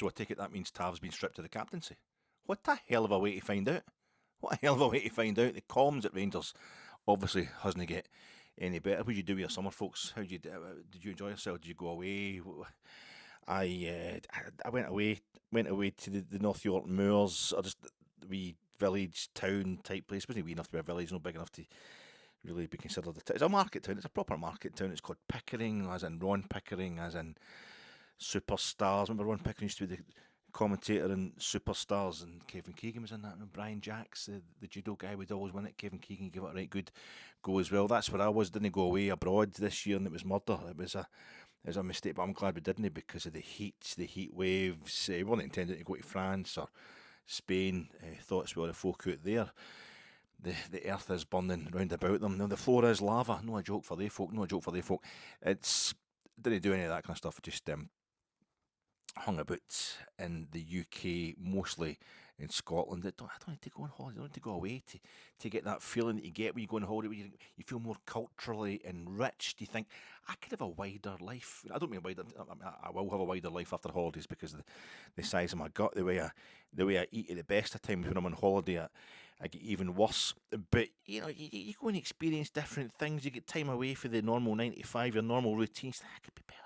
So I take it that means Tav's been stripped of the captaincy. What a hell of a way to find out. What a hell of a way to find out. The comms at Rangers obviously hasn't get any better. What did you do with your summer, folks? How did you enjoy yourself? Did you go away? I went away to the North York Moors, or just the wee village town type place. It wasn't wee enough to be a village, not big enough to really be considered a town. It's a market town. It's a proper market town. It's called Pickering, as in Ron Pickering, as in Superstars. Remember Ron Pickering used to be the commentator in Superstars, and Kevin Keegan was in that. And Brian Jacks, the judo guy, would always win it. Kevin Keegan gave it a right good go as well. That's where I was. Didn't go away abroad this year, and it was murder. It was a mistake, but I'm glad we didn't, because of the heat waves. We weren't intending to go to France or Spain. Thoughts were the folk out there. The earth is burning round about them. Now the floor is lava. No a joke for they folk. It's didn't do any of that kind of stuff. Just hung about in the UK, mostly in Scotland. I don't need to go on holiday. I don't need to go away to get that feeling that you get when you go on holiday, where you feel more culturally enriched. You think, I could have a wider life. I don't mean wider. I will have a wider life after holidays, because of the size of my gut, the way I eat at the best of times when I'm on holiday, I get even worse. But you go and experience different things. You get time away for the normal 9 to 5, your normal routines. I could be better.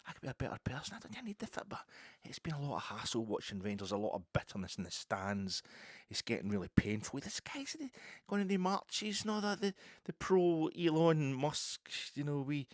I could be a better person. I don't need the fit, but it's been a lot of hassle watching Rangers, a lot of bitterness in the stands. It's getting really painful. This guy's going into marches and all that. The pro Elon Musk, we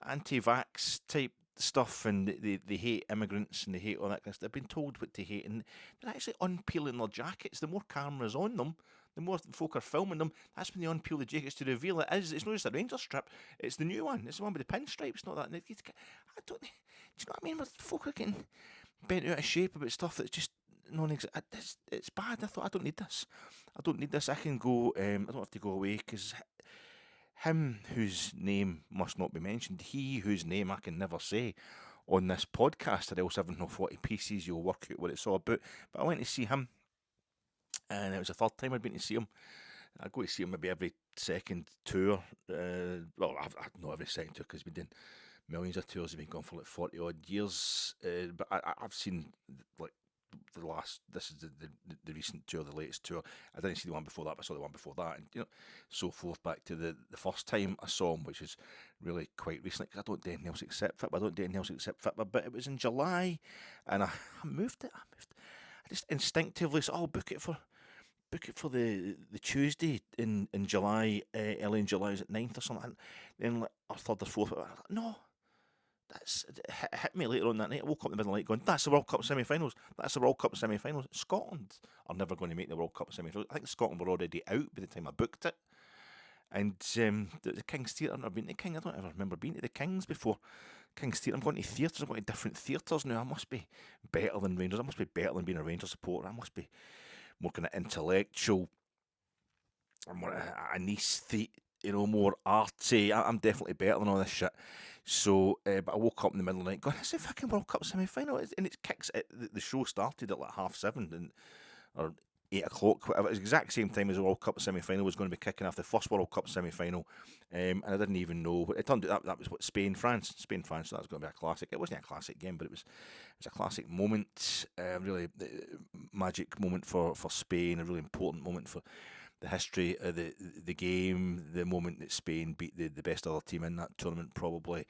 anti-vax type stuff, and they hate immigrants and they hate all that kind of stuff. They've been told what to hate, and they're actually unpeeling their jackets. The more cameras on them, the more folk are filming them. That's when they unpeel the jackets to reveal it is. It's not just a Rangers strip. It's the new one. It's the one with the pinstripes, not that. Do you know what I mean? Where folk are getting bent out of shape about stuff that's just non-existent. It's bad. I don't need this. I can go. I don't have to go away, because him whose name must not be mentioned, he whose name I can never say on this podcast, or else having no 40 pieces, you'll work out what it's all about. But I went to see him, and it was the third time I'd been to see him. I go to see him maybe every second tour. Not every second tour, because he's been doing millions of tours. He's been gone for like 40 odd years. But I've seen like the last. This is the recent tour, the latest tour. I didn't see the one before that, but I saw the one before that, and so forth. Back to the first time I saw him, which is really quite recently, because I don't do anything else except football. But it was in July, and I moved it. I just instinctively said, "I'll book it for the Tuesday in July, early in July, is it 9th or something?" And then or 3rd or 4th, I was like, no, it hit me later on that night. I woke up in the middle of the night going, that's the World Cup semi-finals. Scotland are never going to make the World Cup semi-finals. I think Scotland were already out by the time I booked it. And the King's Theatre, I've never been to the King. I don't ever remember being to the King's before. King's Theatre, I'm going to theatres. I'm going to different theatres now. I must be better than Rangers. I must be better than being a Rangers supporter. I must be more kind of intellectual, more anesthete, more arty. I'm definitely better than all this shit. So, but I woke up in the middle of the night going, it's a fucking World Cup semi-final. And it kicks, the show started at like 7:30 or 8 o'clock, whatever. It was the exact same time as the World Cup semi-final was going to be kicking off, the first World Cup semi-final. And I didn't even know. It turned out that was what, Spain-France, so that was going to be a classic. It wasn't a classic game, but it was a classic moment, really magic moment for Spain, a really important moment for the history of the game, the moment that Spain beat the best other team in that tournament, probably,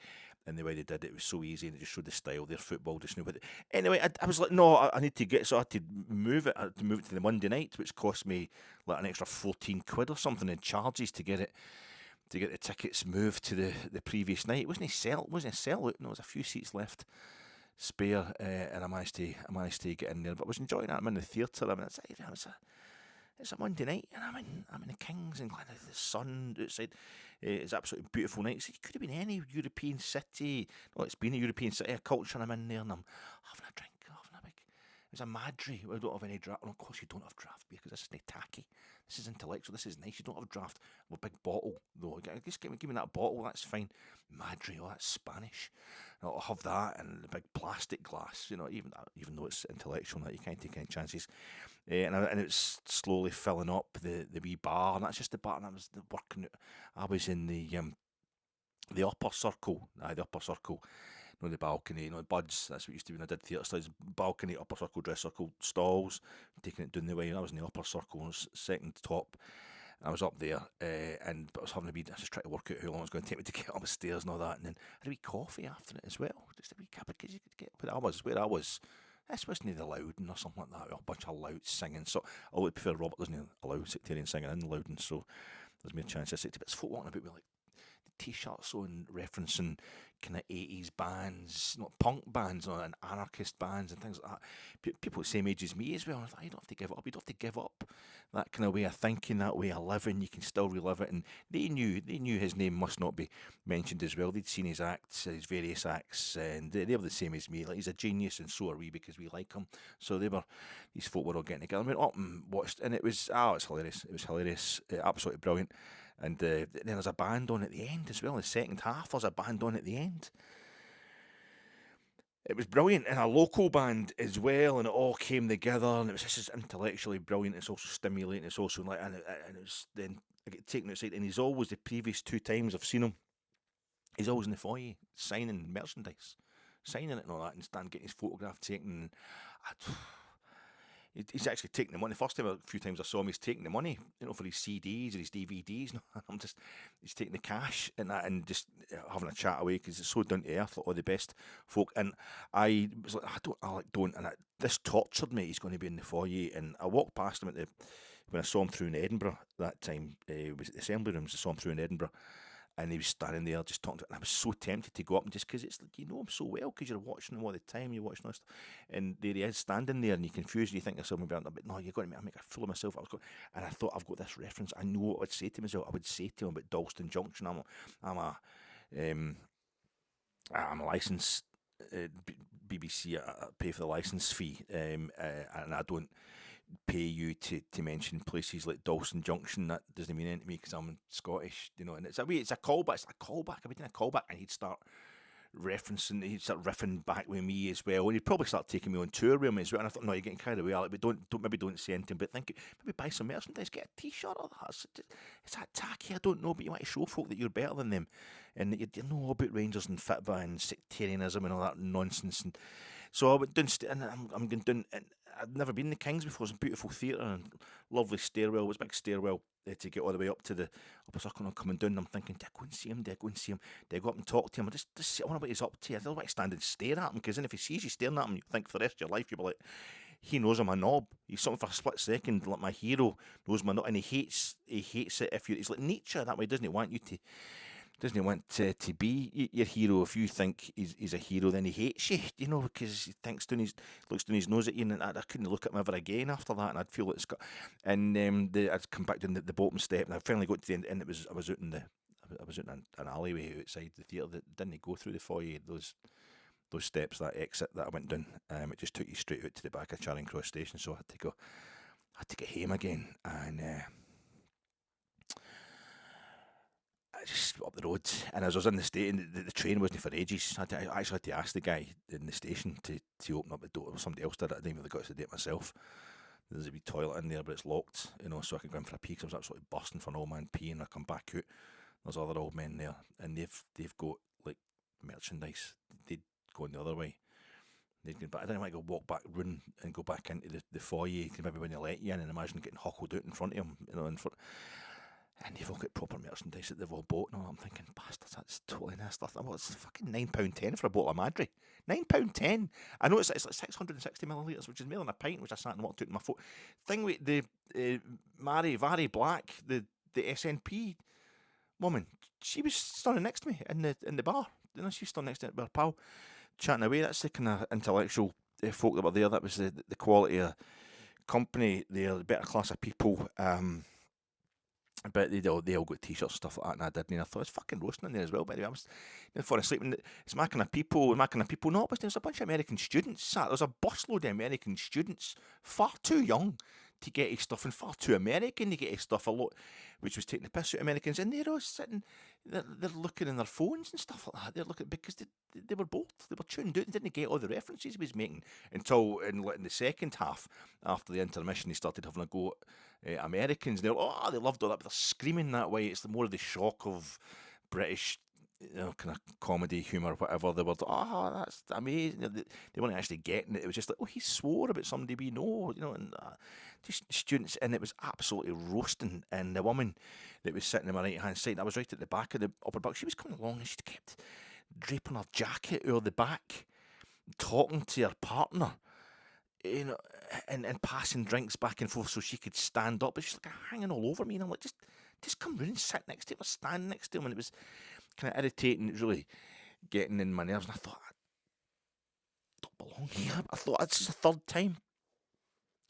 and the way they did it was so easy, and it just showed the style of their football just now. But anyway, I was like, no, I need to get, so I had to move it. I had to move it to the Monday night, which cost me like an extra 14 quid or something in charges to get the tickets moved to the previous night. It wasn't a sellout. No, there was a few seats left spare, and I managed to get in there. But I was enjoying that. I'm in the theatre. It's a Monday night, and I'm in the Kings, and the sun outside. It's absolutely beautiful night. So it could have been any European city. No, it's been a European city, a culture, and I'm in there, and I'm having a drink, having a big. It was a Madry. I don't have any draft. Well, of course, you don't have draft beer, because this isn't tacky. This is intellectual. This is nice. You don't have draft. Well, a big bottle though. Just give me that bottle. That's fine. Madry. Oh, that's Spanish. I'll have that, and the big plastic glass. Even though it's intellectual, that you can't take any chances. And it's slowly filling up the wee bar, and that's just the bar. And I was working. I was in the upper circle. The upper circle. the balcony, buds. That's what used to be when I did theatre studies. Balcony, upper circle, dress circle, stalls. Taking it down the way. I was in the upper circle, second top. I was up there, but I was having a wee. I was just trying to work out how long it was going to take me to get up the stairs and all that, and then I had a wee coffee after it as well. Just a wee cup because you could get. But I was where I was. This wasn't the Loudon or something like that. A bunch of louds singing. So I would prefer Robert doesn't allow sectarian singing in Loudon, so there's more chance of sectarian. But it's folk walking about with like the t-shirts on referencing kind of 80s bands, not punk bands and anarchist bands and things like that. People the same age as me as well. And I thought, you don't have to give up. You don't have to give up that kind of way of thinking, that way of living. You can still relive it. And they knew his name must not be mentioned as well. They'd seen his acts, his various acts, and they were the same as me. Like, he's a genius, and so are we because we like him. So these folk were all getting together. I went up and watched, and it's hilarious. It was hilarious, absolutely brilliant. And then there's a band on at the end as well. The second half, there's a band on at the end. It was brilliant, and a local band as well, and it all came together, and it was just intellectually brilliant. It's also stimulating. It's also like, and it was then I get taken outside, and he's always, the previous 2 times I've seen him, he's always in the foyer signing merchandise, signing it and all that, and getting his photograph taken. He's actually taking the money. The first time, a few times I saw him, he's taking the money, for his CDs or his DVDs. He's taking the cash and that, and just having a chat away because it's so down to earth, like all the best folk. And I was like, this tortured me. He's going to be in the foyer, and I walked past him when I saw him through in Edinburgh that time. It was at the Assembly Rooms. I saw him through in Edinburgh. And he was standing there just talking to it, and I was so tempted to go up, and just because it's like, you know him so well, because you're watching him all the time, you're watching this, and there he is standing there, and you're confused, and you think to yourself, but no, you're going to make a fool of myself. And I thought, I've got this reference, I know what I would say to myself. I would say to him about Dalston Junction. I'm a licensed BBC. I pay for the licence fee, and I don't pay you to mention places like Dalston Junction. That doesn't mean anything to me because I'm Scottish, and it's a callback. It's a callback. I'd be doing a callback, and he'd start riffing back with me as well, and he'd probably start taking me on tour with him as well. And I thought, no, you're getting carried away, Alec, but don't say anything, but maybe buy some merchandise, get a t-shirt or that. It's that tacky, I don't know, but you want to show folk that you're better than them, and you know about Rangers and Fitba and sectarianism and all that nonsense. And so I went down, and I'm going down, and I'd never been in the Kings before. It's a beautiful theatre and lovely stairwell. It was a big stairwell to get all the way up to the upper circle, and I'm coming down, and I'm thinking, do I go and see him? Do I go up and talk to him? I wonder what he's up to. I don't want to stand and stare at him, because then if he sees you staring at him, you think for the rest of your life, you'll be like, he knows I'm a knob. He's something for a split second, like my hero knows my knob, and he hates it if he's like Nietzsche that way. He doesn't want to be your hero. If you think he's a hero, then he hates you, because he looks down his nose at you, and I couldn't look at him ever again after that, and I'd feel it's got. And I'd come back down the bottom step, and I finally got to the end, and I was out in an alleyway outside the theatre that didn't go through the foyer. Those steps, that exit that I went down, it just took you straight out to the back of Charing Cross Station. So I had to get home again, and I just got up the road, and as I was in the station, the train wasn't for ages. I actually had to ask the guy in the station to open up the door. Somebody else did it. I didn't really got to do it myself. There's a wee toilet in there, but it's locked, so I could go in for a pee, because I was absolutely bursting for an old man pee, and I come back out. There's other old men there, and they've got like merchandise. They'd gone the other way. But I didn't want to go walk back, run and go back into the foyer, because maybe when they let you in, and imagine getting huckled out in front of them, and they've all got proper merchandise that they've all bought, and I'm thinking, bastards, that's totally nasty. I thought, it's fucking £9.10 for a bottle of Madry. £9.10. I know it's like 660 millilitres, which is more than a pint, which I sat and walked out in my foot. Thing with the Vary Black, the SNP woman, she was standing next to me in the bar. She was standing next to her pal, chatting away. That's the kind of intellectual folk that were there. That was the quality of company there, the better class of people. But they all got t-shirts and stuff like that, and I didn't. And I thought, it's fucking roasting in there as well. By the way, I was falling asleep, and it's my kind of people. No, but there's a bunch of American students. There's a busload of American students, far too young to get his stuff, and far too American to get his stuff a lot, which was taking the piss out of Americans. And they're all sitting, they're looking in their phones and stuff like that. They're looking, because they were bored. They were tuned out. They didn't get all the references he was making until in the second half, after the intermission, he started having a go at Americans. They loved all that, but they're screaming that way. It's more of the shock of British kind of comedy, humour, whatever. They were, that's amazing. They weren't actually getting it. It was just like, he swore about somebody we know, and just students, and it was absolutely roasting. And the woman that was sitting on my right hand side, I was right at the back of the upper box. She was coming along, and she kept draping her jacket over the back, talking to her partner, and passing drinks back and forth so she could stand up. But she's like hanging all over me, and I'm like, just come round and sit next to him or stand next to him. And it was kind of irritating. It was really getting in my nerves. And I thought, I don't belong here. I thought, it's the third time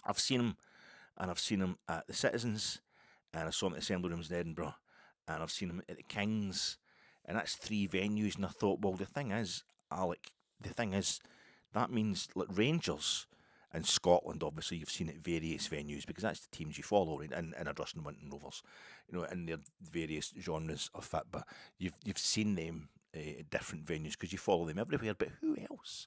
I've seen him. And I've seen him at the Citizens. And I saw him at the Assembly Rooms in Edinburgh. And I've seen him at the Kings. And that's 3 venues. And I thought, well, the thing is, Alec, that means like Rangers and Scotland, obviously, you've seen at various venues because that's the teams you follow, right? And Address and Winton Rovers, in their various genres of fit. But you've seen them at different venues because you follow them everywhere. But who else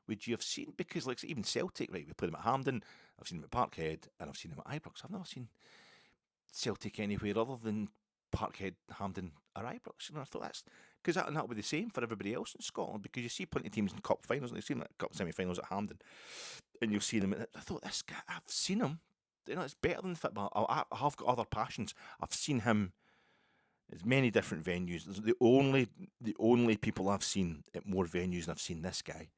would you have seen? Because like even Celtic, right? We played them at Hampden. I've seen them at Parkhead, and I've seen them at Ibrox. I've never seen Celtic anywhere other than Parkhead, Hampden, or Ibrox. I thought that's because that'll be the same for everybody else in Scotland because you see plenty of teams in cup finals, and you've seen cup semi-finals at Hampden, and you'll see them. I thought, this guy, I've seen him. It's better than football. I have got other passions. I've seen him at many different venues. The only people I've seen at more venues than I've seen this guy.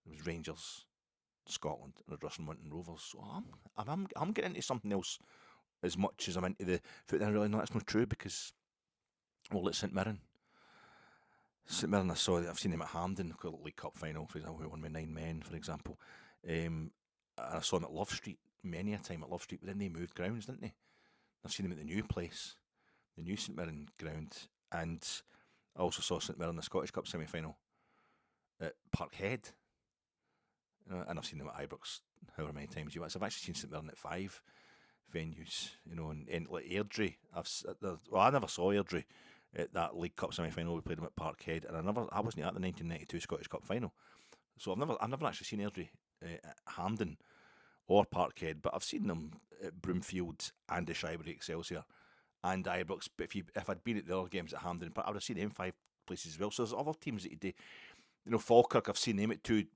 It was Rangers, Scotland, and Address and Winton Rovers. So I'm getting into something else as much as I'm into the foot. And I really know that's not true because, well, at St Mirren, I saw that. I've seen him at Hampden, the League Cup final, for example, we won with 9 men, for example. And I saw him at Love Street many a time at Love Street, but then they moved grounds, didn't they? I've seen him at the new place, the new St Mirren ground, and I also saw St Mirren in the Scottish Cup semi-final at Parkhead, and I've seen him at Ibrox however many times you want. So I've actually seen St Mirren at 5 venues, and like Airdrie. I never saw Airdrie at that League Cup semi-final. We played them at Parkhead, and I wasn't at the 1992 Scottish Cup final, so I've never actually seen Airdrie at Hampden or Parkhead, but I've seen them at Broomfield and the Shirebury Excelsior and Ibrox. But if I'd been at the other games at Hampden, I would have seen them 5 places as well. So there's other teams that you do. Falkirk, I've seen them at 2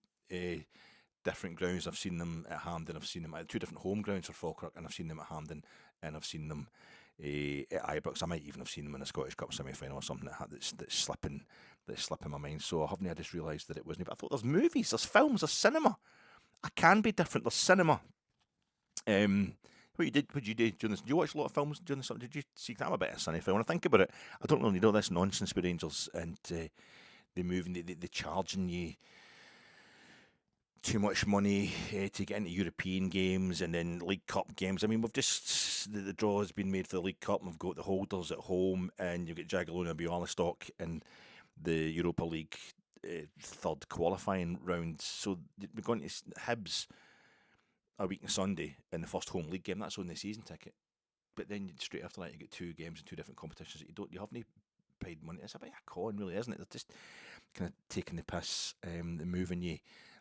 different grounds. I've seen them at Hampden. I've seen them at 2 different home grounds for Falkirk, and I've seen them at Hampden, and I've seen them at Ibrox. I might even have seen them in a Scottish Cup semi-final or something that's slipping my mind. So I just realised that it wasn't. But I thought there's movies, there's films, there's cinema. I can be different. There's cinema. What you do during this? Do you watch a lot of films during this? Did you see that? I'm a bit of a cinephile. When I think about it, I don't really know this nonsense with Rangers and they moving, they charging you too much money to get into European games and then League Cup games. I mean, the draw has been made for the League Cup, and we've got the holders at home, and you've got Jagiellonian and Bialystok in the Europa League third qualifying round. So we're going to Hibs a week on Sunday in the first home league game. That's only the season ticket. But then straight after that, you get 2 games in 2 different competitions that you haven't paid money. It's a bit of a con, really, isn't it? They're just kind of taking the piss, moving you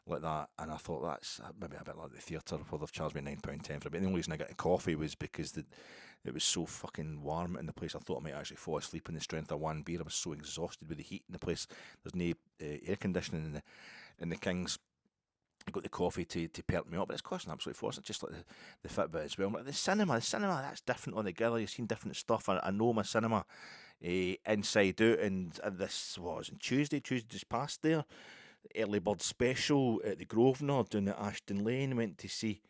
like that. And I thought that's maybe a bit like the theatre where they've charged me £9.10 for it. But the only reason I got a coffee was because it was so fucking warm in the place. I thought I might actually fall asleep in the strength of 1 beer. I was so exhausted with the heat in the place. There's no air conditioning in the Kings. I got the coffee to perk me up, but it's costing absolutely fortune, just like the Fitbit as well. But the cinema, that's different altogether. You've seen different stuff. I know my cinema inside out, and this was on Tuesday just past there. The early bird special at the Grosvenor down at Ashton Lane. Went to see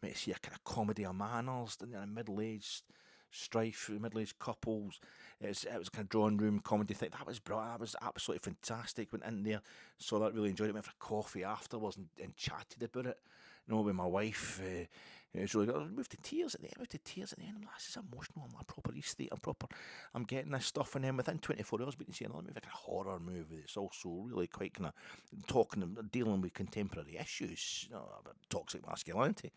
a kind of comedy of manners, and a middle-aged strife, middle-aged couples. It was a kind of drawing room comedy thing. That was brilliant. That was absolutely fantastic. Went in there, saw that, really enjoyed it. Went for a coffee afterwards and chatted about it. With my wife. It was really good. I moved to tears at the end. This is emotional. I'm a proper aesthete. I'm getting this stuff, and then within 24 hours we can see another movie, like a horror movie. It's also really quite kind of dealing with contemporary issues, about toxic masculinity.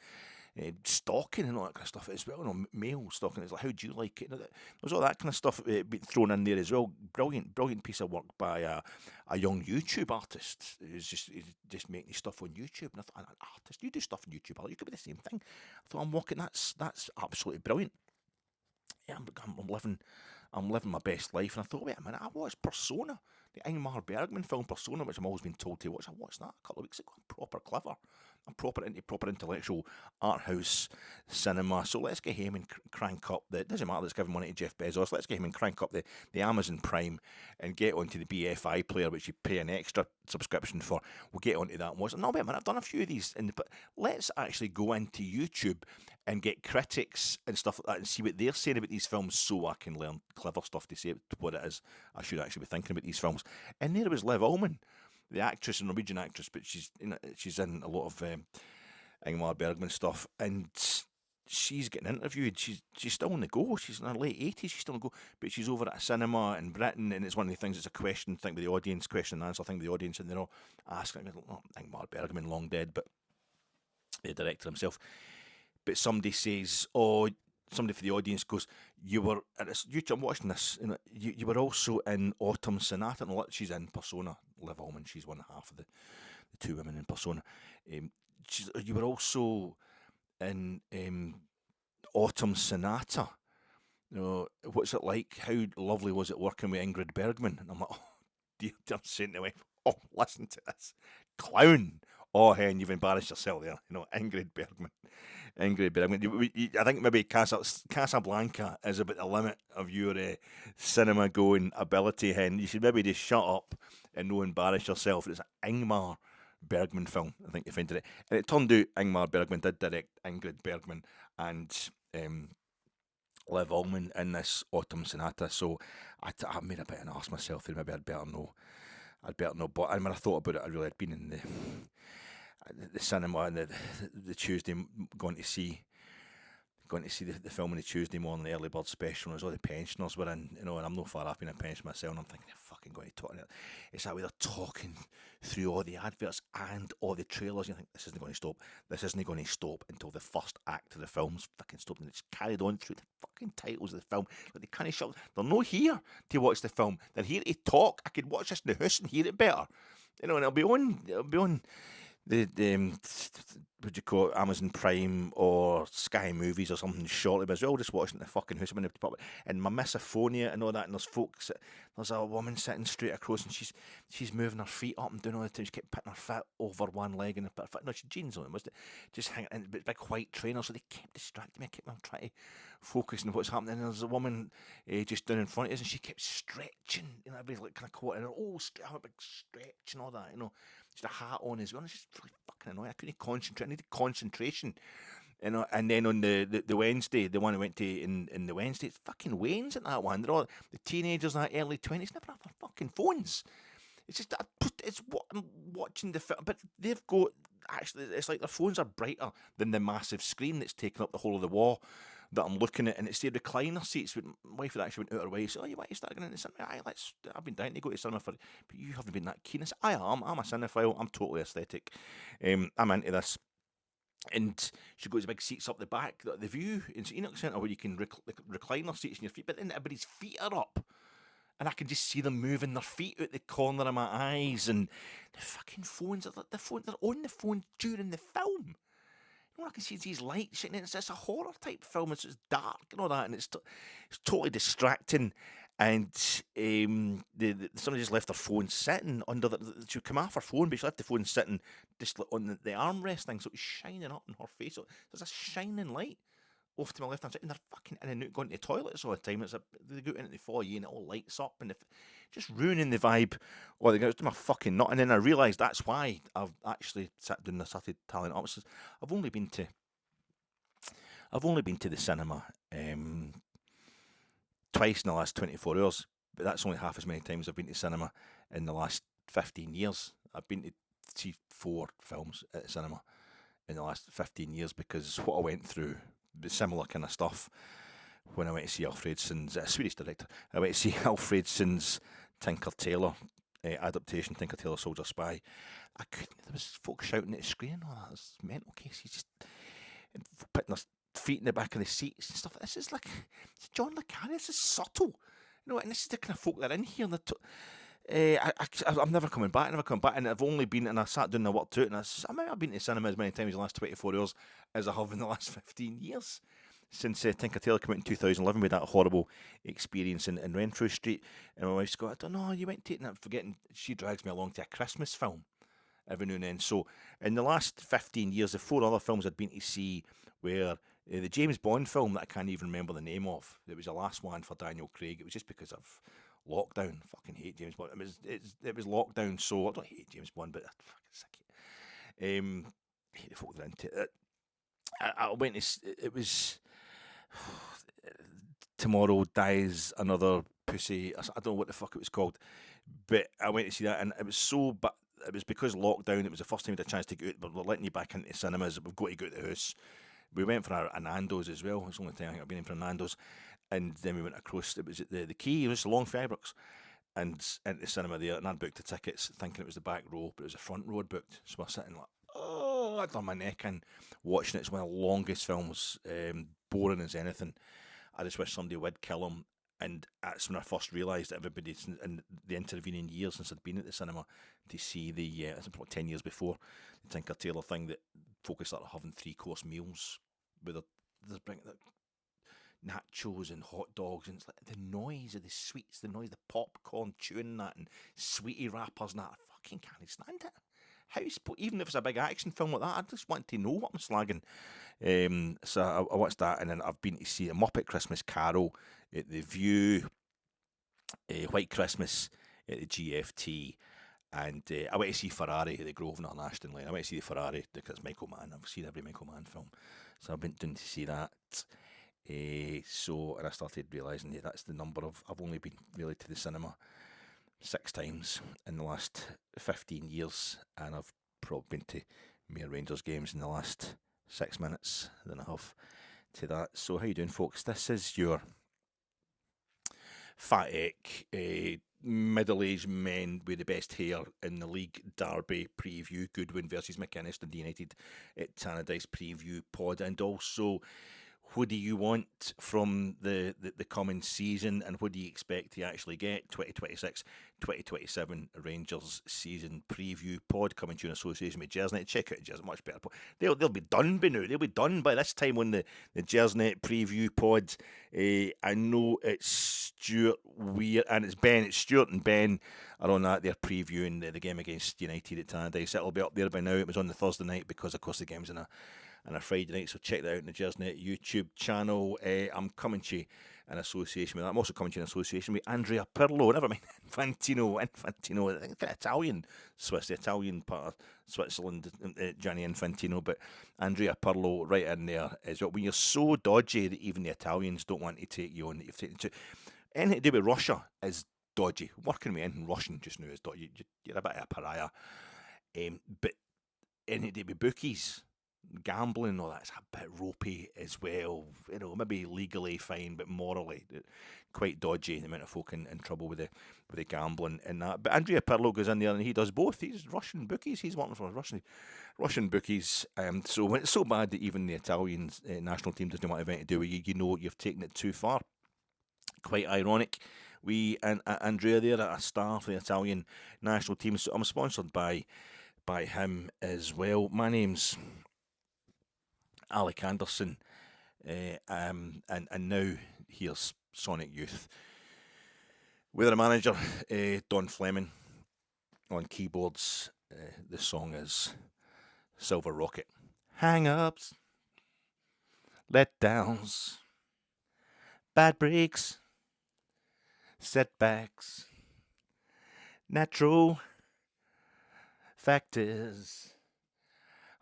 Stalking and all that kind of stuff as well. Male stalking. It's like, how do you like it? There's all that kind of stuff being thrown in there as well. Brilliant piece of work by a young YouTube artist who's just making stuff on YouTube. And I thought, an artist, you do stuff on YouTube, you could be the same thing. I thought, I'm walking. That's absolutely brilliant. I'm living my best life. And I thought, wait a minute, I watched Persona, the Ingmar Bergman film Persona, which I'm always been told to watch. I watched that a couple of weeks ago. I'm proper clever. I'm proper into proper intellectual art house cinema. So let's get him and crank up the. It doesn't matter, let's give him money to Jeff Bezos. Let's get him and crank up the Amazon Prime and get onto the BFI player, which you pay an extra subscription for. We'll get onto that and watch it. No, wait a minute, I've done a few of these, but let's actually go into YouTube and get critics and stuff like that and see what they're saying about these films, so I can learn clever stuff to say what it is I should actually be thinking about these films. And there was Liv Ullmann, the actress, a Norwegian actress, but she's in a lot of Ingmar Bergman stuff, and she's getting interviewed. She's still on the go. She's in her late 80s. She's still on the go, but she's over at a cinema in Britain, and it's one of the things. It's a question thing with the audience, question and answer thing with the audience, and they're all asking. Ingmar Bergman, long dead, but the director himself. But somebody says, somebody for the audience goes, you were at YouTube. I'm watching this. You were also in Autumn Sonata. And she's in Persona. Liv Ullmann. She's one half of the two women in Persona. You were also in Autumn Sonata. What's it like? How lovely was it working with Ingrid Bergman? And I'm like, dear, I'm saying to my wife, listen to this clown. Hen, you've embarrassed yourself there. Ingrid Bergman. Ingrid Bergman. I think maybe Casablanca is about the limit of your cinema-going ability, Hen. You should maybe just shut up and no embarrass yourself. It's an Ingmar Bergman film, I think you found it. And it turned out Ingmar Bergman did direct Ingrid Bergman and Liv Ullmann in this Autumn Sonata. So I made a bit of an arse myself there. Maybe I'd better know. But when I thought about it, I really had been in the cinema and the Tuesday going to see the film on the Tuesday morning, the early bird special, and all the pensioners were in, and I'm not far off being a pensioner myself, and I'm thinking, they're fucking going to talk. It's that way they're talking through all the adverts and all the trailers, and you think, this isn't going to stop until the first act of the film's fucking stopped, and it's carried on through the fucking titles of the film. Like, they can't shut. They're not here to watch the film. They're here to talk. I could watch this in the house and hear it better. And it'll be on the what do you call it, Amazon Prime or Sky Movies or something shortly, but as well just watching the fucking house and my misophonia and all that, and there's a woman sitting straight across and she's moving her feet up and down all the time. She kept putting her foot over one leg and a bit of she jeans on, wasn't it? Just hanging in big white trainers, so they kept distracting me. I kept trying to focus on what's happening. And there's a woman just down in front of us, and she kept stretching, everybody's like kind of caught in her a big stretch and all that, Just a hat on as well. It's just really fucking annoying. I couldn't concentrate. I needed concentration. And then on the Wednesday, the one I went to in the Wednesday, it's fucking Wayne's in that one. They're all the teenagers in that early 20s, never have their fucking phones. It's just, it's what I'm watching the film, but they've got, actually, it's like their phones are brighter than the massive screen that's taken up the whole of the wall that I'm looking at, and it's the recliner seats. My wife had actually went out her way, so, you want to start going into cinema? I've been dying to go to cinema but you haven't been that keen. I am. I'm a cinephile. I'm totally aesthetic. I'm into this. And she goes big seats up the back, the view in Enoch Centre where you can recliner seats in your feet, but then everybody's feet are up. And I can just see them moving their feet out the corner of my eyes, and the fucking phones, they're on the phone during the film. I can see these lights, and it's a horror type film. It's dark and all that, and it's totally distracting. And somebody just left their phone sitting under she would come off her phone, but she left the phone sitting just on the armrest thing, so it was shining up in her face. So there's a shining light off to my left hand side, and they're fucking in and out going to the toilets all the time. They go into the foyer and it all lights up, and just ruining the vibe. Or they go to my fucking nut, and then I realised that's why I've actually sat down and started tallying up. I've only been to the cinema twice in the last 24 hours, but that's only half as many times I've been to cinema in the last 15 years. I've been to see 4 films at the cinema in the last 15 years because what I went through, similar kind of stuff when I went to see Alfredson's, a Swedish director, I went to see Alfredson's Tinker Tailor adaptation, Tinker Tailor Soldier Spy. There was folks shouting at the screen, it was mental cases, just putting their feet in the back of the seats and stuff. This is like, it's John Le Carre, this is subtle, and this is the kind of folk that are in here. I'm never coming back, and I've only been, and I sat down and I worked out, and I might have been to cinema as many times in the last 24 hours as I have in the last 15 years. since Tinker Tailor came out in 2011 with that horrible experience in Renfrew Street. And my wife's got, I don't know, you went taking that, forgetting, she drags me along to a Christmas film every now and then. So in the last 15 years, the 4 other films I'd been to see were the James Bond film that I can't even remember the name of. It was the last one for Daniel Craig. It was just because of lockdown. I fucking hate James Bond. It was lockdown, so I don't hate James Bond, but I fucking sick of it. I hate the folk that are into it. I went to, it was Tomorrow Dies Another Pussy. I don't know what the fuck it was called, but I went to see that, and it was so, but it was because lockdown. It was the first time we had a chance to go out, but we're letting you back into cinemas. We've got to go out the house. We went for a Nando's as well. It's the only time I think I've been in for a Nando's. And then we went across, it was at the Quay, it was along for Ibrox, and into the cinema there, and I'd booked the tickets thinking it was the back row, but it was the front row I'd booked. So we're sitting like, oh, I'd done my neck in watching it. It's one of the longest films, boring as anything. I just wish somebody would kill him. And that's when I first realised that everybody in the intervening years since I'd been at the cinema to see the, I think probably 10 years before, the Tinker Tailor thing that focused on having 3-course meals with they're bringing nachos and hot dogs, and it's like the noise of the sweets, the noise, the popcorn chewing that, and sweetie wrappers and that. I fucking can't stand it. How even if it's a big action film like that, I just want to know what I'm slagging. So I watched that, and then I've been to see a Muppet Christmas Carol at the View, White Christmas at the GFT, and I went to see Ferrari at the Grosvenor on Ashton Lane. I went to see the Ferrari because it's Michael Mann. I've seen every Michael Mann film, so I've been doing to see that. And I started realising that that's the number of, I've only been really to the cinema 6 times in the last 15 years, and I've probably been to more Rangers games in the last 6 minutes than I have to that. So how you doing, folks? This is your fat egg, middle-aged men with the best hair in the league derby preview, Goodwin versus McInnes, Dundee United at Tannadice preview pod, and also what do you want from the coming season, and what do you expect to actually get? 2026-2027 Rangers season preview pod coming to you in association with Jersnet. Check out Jersnet, much better pod. They'll be done by now. They'll be done by this time on the Jersnet preview pod. I know it's Stuart Weir and it's Ben. It's Stuart and Ben are on that. They're previewing the game against United at Tannadice. It'll be up there by now. It was on the Thursday night because, of course, the game's on a Friday night, so check that out on the Jersnet YouTube channel. I'm coming to you in association with that. I'm also coming to you in association with Andrea Pirlo, never mind Infantino, I think it's Italian Swiss, the Italian part of Switzerland, Gianni Infantino, but Andrea Pirlo right in there as well. When you're so dodgy that even the Italians don't want to take you on, that you've taken to anything to do with Russia is dodgy. Working with anything Russian just now is dodgy. You're a bit of a pariah. But anything to do with bookies, gambling and all that's a bit ropey as well. You know, maybe legally fine, but morally quite dodgy. The amount of folk in trouble with the gambling and that. But Andrea Pirlo goes in there and he does both. He's Russian bookies. He's working for Russian bookies. So when it's so bad that even the Italian national team doesn't want anything to do with you, you know you've taken it too far. Quite ironic. We and Andrea there, a star for the Italian national team. So I'm sponsored by him as well. My name's Alec Anderson, and now here's Sonic Youth with our manager Don Fleming on keyboards. The song is Silver Rocket. Hang-ups, letdowns, bad breaks, setbacks, natural factors.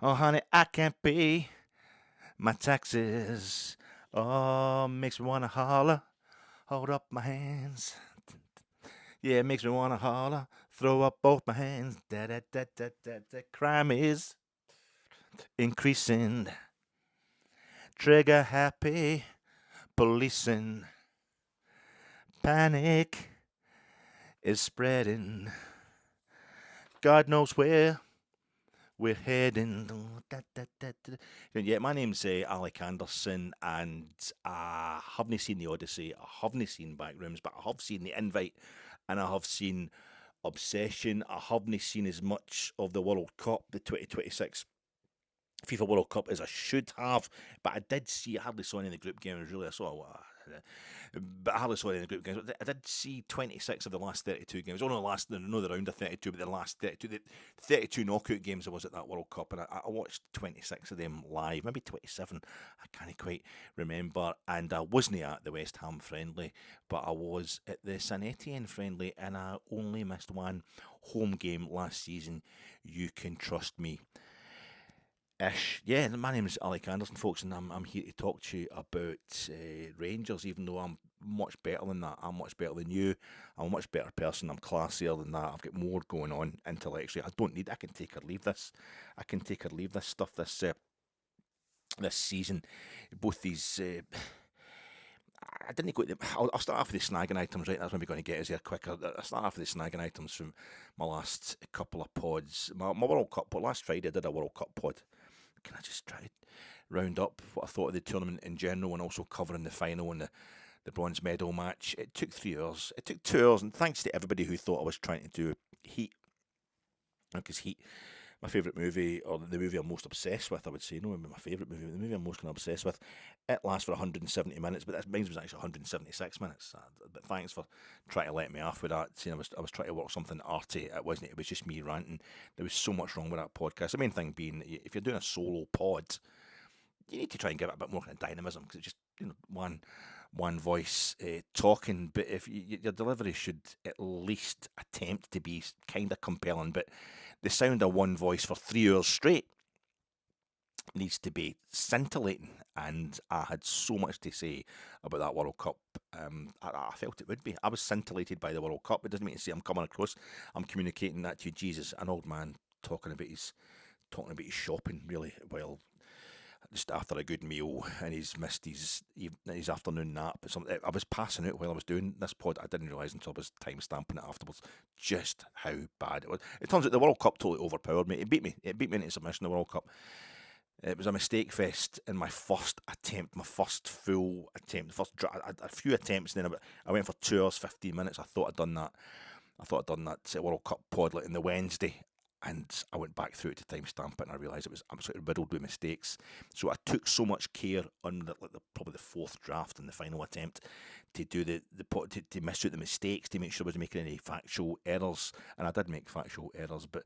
Oh honey, I can't pay my taxes. Oh, makes me wanna holler, hold up my hands. Yeah, it makes me wanna holler, throw up both my hands. Da. Crime is increasing. Trigger happy, policing. Panic is spreading. God knows where we're heading. Yeah, my name's Alec Anderson, and I haven't seen The Odyssey, I haven't seen Backrooms, but I have seen The Invite, and I have seen Obsession. I haven't seen as much of the World Cup, the 2026 FIFA World Cup as I should have, but I did see, I hardly saw any of the group games really. I saw, but I hardly saw any of the group games. I did see 26 of the last 32 games. Oh no, the round of 32, but the last 32, the 32 knockout games I was at that World Cup, and I watched 26 of them live, maybe 27. I can't quite remember. And I wasn't at the West Ham friendly, but I was at the Saint Etienne friendly, and I only missed one home game last season. You can trust me. Yeah, my name is Alec Anderson, folks, and I'm here to talk to you about Rangers, even though I'm much better than that. I'm much better than you. I'm a much better person. I'm classier than that. I've got more going on intellectually. I can take or leave this. I can take or leave this stuff this season. Both these. I didn't go to I'll start off with the snagging items, right? That's when we're going to get us here quicker. I'll start off with the snagging items from my last couple of pods. My World Cup pod. Last Friday I did a World Cup pod. Can I just try to round up what I thought of the tournament in general, and also covering the final and the bronze medal match? It took 3 hours. It took 2 hours, and thanks to everybody who thought I was trying to do Heat. Because Heat, my favourite movie, or the movie I'm most obsessed with, I would say, no, my favourite movie, the movie I'm most kind of obsessed with, it lasts for 170 minutes, but mine was actually 176 minutes. But thanks for trying to let me off with that. See, I was trying to work something arty. It wasn't. It was just me ranting. There was so much wrong with that podcast. The main thing being, if you're doing a solo pod, you need to try and give it a bit more kind of dynamism, because it's just one voice talking. But if your delivery should at least attempt to be kind of compelling, but the sound of one voice for 3 hours straight needs to be scintillating, and I had so much to say about that World Cup. I felt it would be. I was scintillated by the World Cup. It doesn't mean to say I'm coming across. I'm communicating that to you. Jesus, an old man talking about his shopping, really, well, just after a good meal, and he's missed his afternoon nap. I was passing out while I was doing this pod. I didn't realise until I was time stamping it afterwards just how bad it was. It turns out the World Cup totally overpowered me. It beat me into submission, the World Cup. It was a mistake fest in my first attempt, my first full attempt. A few attempts, and then I went for 2 hours, 15 minutes. I thought I'd done that World Cup pod like in the Wednesday, and I went back through it to timestamp it, and I realised it was absolutely riddled with mistakes. So I took so much care on probably the fourth draft and the final attempt to do to miss out the mistakes, to make sure I wasn't making any factual errors, and I did make factual errors, but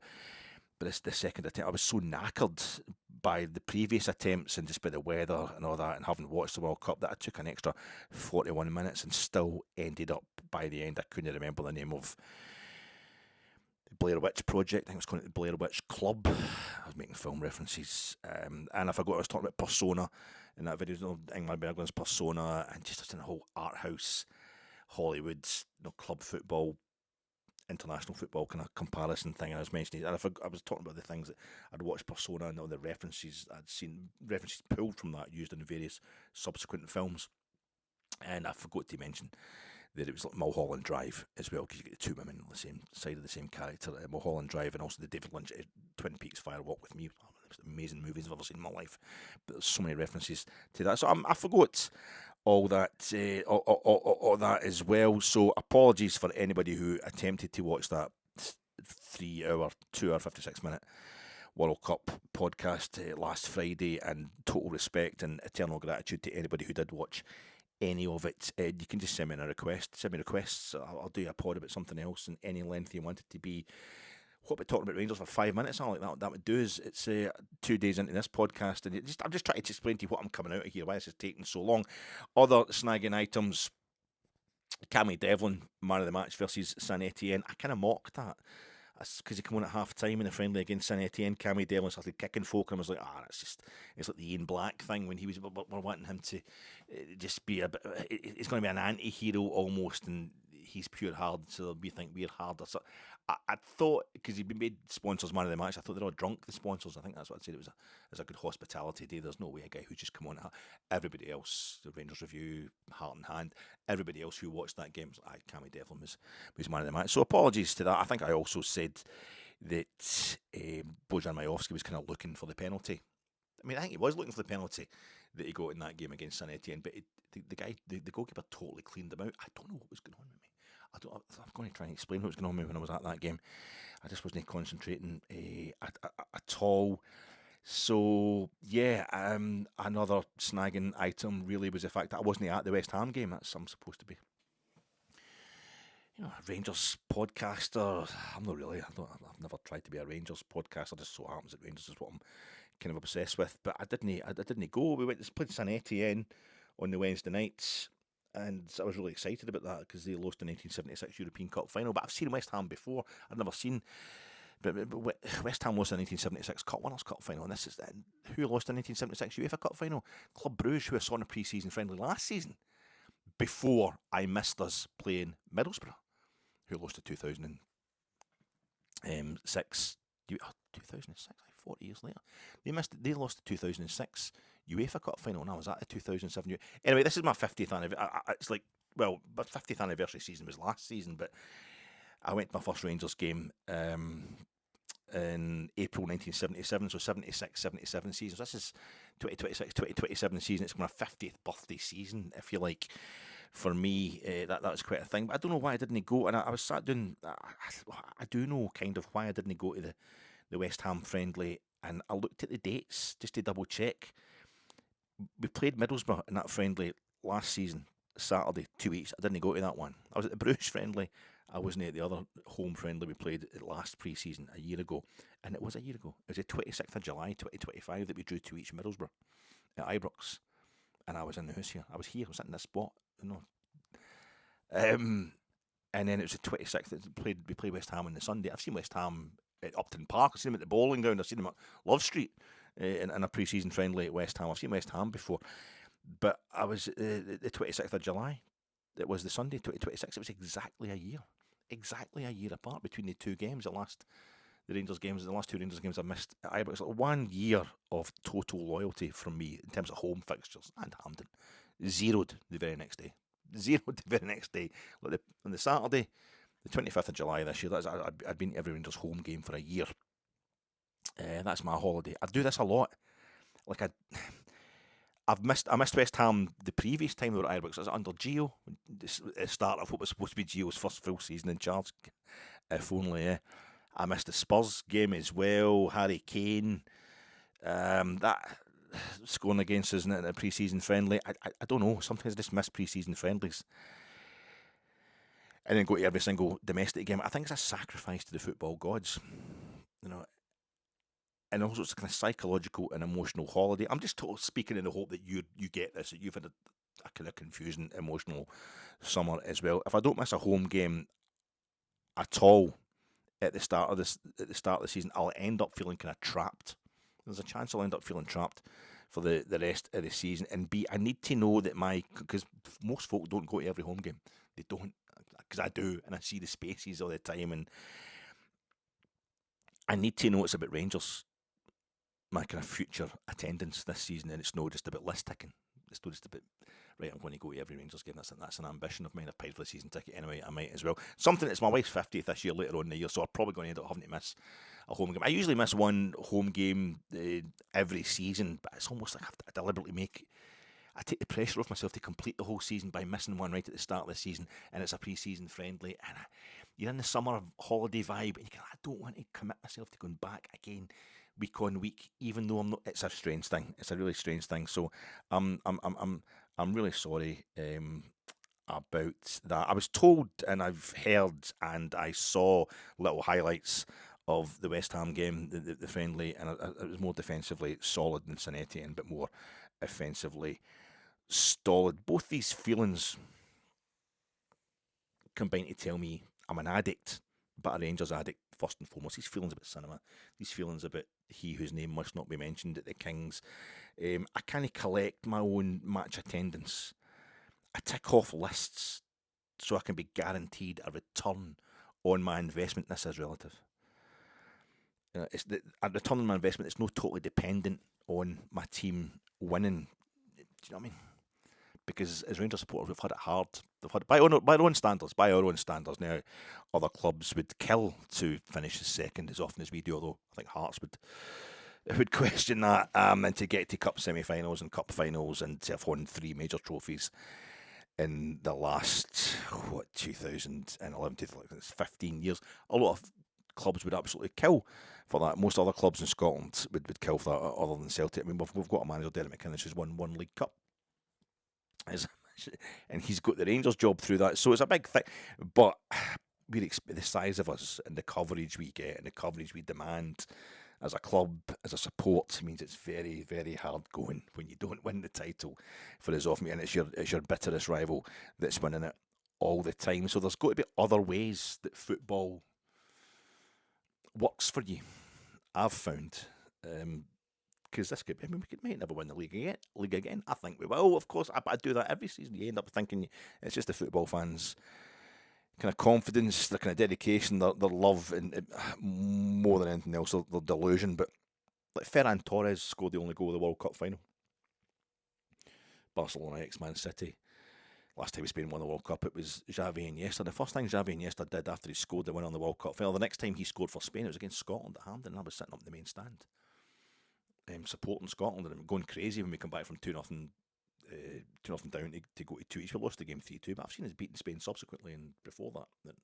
the second attempt, I was so knackered by the previous attempts and just by the weather and all that, and having watched the World Cup, that I took an extra 41 minutes and still ended up, by the end, I couldn't remember the name of the Blair Witch Project. I think it was called the Blair Witch Club. I was making film references, and I forgot I was talking about Persona in that video, Ingmar Bergman's Persona, and just in the whole art house, Hollywood, club football, international football kind of comparison thing. I was mentioning, and I was talking about the things that I'd watched Persona and all the references I'd seen, references pulled from that used in various subsequent films. And I forgot to mention that it was like Mulholland Drive as well, because you get the two women on the same side of the same character, Mulholland Drive, and also the David Lynch Twin Peaks Fire Walk with Me. Amazing movies I've ever seen in my life, but there's so many references to that. So I forgot all that, all that as well. So apologies for anybody who attempted to watch that 2 hour 56-minute World Cup podcast last Friday, and total respect and eternal gratitude to anybody who did watch any of it. You can just send me a request. Send me requests. I'll do a pod about something else in any length you want it to be. What about talking about Rangers for 5 minutes? Something like that would do is, it's 2 days into this podcast, and I'm just trying to explain to you what I'm coming out of here, why this is taking so long. Other snagging items: Cammy Devlin, man of the match versus Saint Etienne. I kind of mocked that, because he came on at half time in the friendly against Saint Etienne. Cammy Devlin started kicking folk, and I was like, it's like the Ian Black thing when we're wanting him to just be a bit. It's going to be an anti-hero almost, and he's pure hard, so we think we're harder. So I thought, because he'd been made sponsors man of the match, I thought they're all drunk, the sponsors. I think that's what I'd said. It was a good hospitality day. There's no way a guy who's just come on. Everybody else, the Rangers Review, heart in hand, everybody else who watched that game was like, Cammy Devlin was man of the match. So apologies to that. I think I also said that Bojan Majowski was kind of looking for the penalty. I mean, I think he was looking for the penalty that he got in that game against Saint Etienne, but the goalkeeper totally cleaned him out. I don't know what was going on with me. I'm going to try and explain what was going on with me when I was at that game. I just wasn't concentrating at all. So yeah, another snagging item really was the fact that I wasn't at the West Ham game. That's I'm supposed to be. A Rangers podcaster. I'm not really. I've never tried to be a Rangers podcaster. Just so happens that Rangers is what I'm kind of obsessed with. But I didn't go. We went to play St Etienne on the Wednesday nights, and I was really excited about that because they lost the 1976 European Cup final. But I've seen West Ham before. I'd never seen. But West Ham lost the 1976 Cup Winners' Cup final, and this is who lost the 1976 UEFA Cup final? Club Brugge, who I saw in a pre-season friendly last season, before I missed us playing Middlesbrough, who lost the 2006. 2006, 40 years later. They lost the 2006 UEFA Cup final, and I was at the 2007. Anyway, this is my 50th anniversary. It's like, well, my 50th anniversary season was last season, but I went to my first Rangers game in April 1977, so 76-77 seasons. This is 2026-2027 season. It's my 50th birthday season, if you like. For me, that was quite a thing. But I don't know why I didn't go, and I was sat doing. I do know kind of why I didn't go to the West Ham friendly, and I looked at the dates just to double check. We played Middlesbrough in that friendly last season, Saturday, 2 weeks. I didn't go to that one. I was at the Bruce friendly. I wasn't at the other home friendly we played at last pre-season a year ago, and it was a year ago. It was the 26th of July 2025 that we drew 2-2 Middlesbrough at Ibrox, and I was in the house here. I was here. I was sitting in this spot. And then it was the 26th that we played West Ham on the Sunday. I've seen West Ham at Upton Park. I've seen them at the bowling ground. I've seen them at Love Street in a pre-season friendly at West Ham. I've seen West Ham before, but I was the 26th of July. It was the Sunday, 2026. It was exactly a year apart between the two games. The last two Rangers games I missed at Ibrox. Like 1 year of total loyalty from me in terms of home fixtures and Hampden. Zeroed the very next day. Like on the Saturday, the 25th of July this year, I'd been to every Rangers home game for a year. That's my holiday. I do this a lot. Like I missed West Ham the previous time they were at Ibrox. It was under Gio, the start of what was supposed to be Gio's first full season in charge. If only, I missed the Spurs game as well. Harry Kane, that scoring against us in a pre-season friendly. I don't know. Sometimes I just miss pre-season friendlies, and then go to every single domestic game. I think it's a sacrifice to the football gods, and also it's a kind of psychological and emotional holiday. I'm just speaking in the hope that you get this, that you've had a kind of confusing emotional summer as well. If I don't miss a home game at all at the start of the season, I'll end up feeling kind of trapped. There's a chance I'll end up feeling trapped for the rest of the season. And B, I need to know that because most folk don't go to every home game. They don't, because I do, and I see the spaces all the time, and I need to know it's about Rangers, my kind of future attendance this season, and it's not just about list ticking. It's not just about, right, I'm going to go to every Rangers game. That's an ambition of mine. I've paid for the season ticket anyway. I might as well. Something that's my wife's 50th this year, later on in the year, so I'm probably going to end up having to miss a home game. I usually miss one home game every season, but it's almost like I deliberately I take the pressure off myself to complete the whole season by missing one right at the start of the season, and it's a pre-season friendly, and you're in the summer holiday vibe, and you go, I don't want to commit myself to going back again week on week, even though I'm not. It's a strange thing. It's a really strange thing. So I'm really sorry about that. I was told, and I've heard, and I saw little highlights of the West Ham game, the friendly, and it was more defensively solid than St Etienne, but more offensively stolid. Both these feelings combine to tell me I'm an addict, but a Rangers addict first and foremost. These feelings about cinema, these feelings about he whose name must not be mentioned at the Kings. I kind of collect my own match attendance. I tick off lists so I can be guaranteed a return on my investment. This is relative. It's a return on my investment. It's not totally dependent on my team winning. Do you know what I mean? Because as Rangers supporters, we've had it hard. They've had it by our own standards. Now, other clubs would kill to finish as second as often as we do. Although I think Hearts would question that. And to get to cup semi-finals and cup finals, and to have won 3 major trophies in the last 2011 to 15 years. A lot of clubs would absolutely kill for that. Most other clubs in Scotland would kill for that, other than Celtic. I mean, we've got a manager, Derek McInnes, who's won one League Cup. And he's got the Rangers job through that. So it's a big thing. But the size of us and the coverage we get and the coverage we demand as a club, as a support, means it's very, very hard going when you don't win the title for us off me, and it's your bitterest rival that's winning it all the time. So there's got to be other ways that football works for you, I've found. Because this could, we might never win the league again. I think we will, of course. I do that every season. You end up thinking it's just the football fans' kind of confidence, their kind of dedication, their love, and more than anything else, their delusion. But like Ferran Torres scored the only goal of the World Cup final. Barcelona x Man City. Last time Spain won the World Cup, it was Xavi Iniesta. The first thing Xavi Iniesta did after he scored the win on the World Cup final, the next time he scored for Spain, it was against Scotland at Hampden, and I was sitting up in the main stand, supporting Scotland, and going crazy when we come back from 2-0 down to go to 2-each. We lost the game 3-2, but I've seen us beating Spain subsequently and before that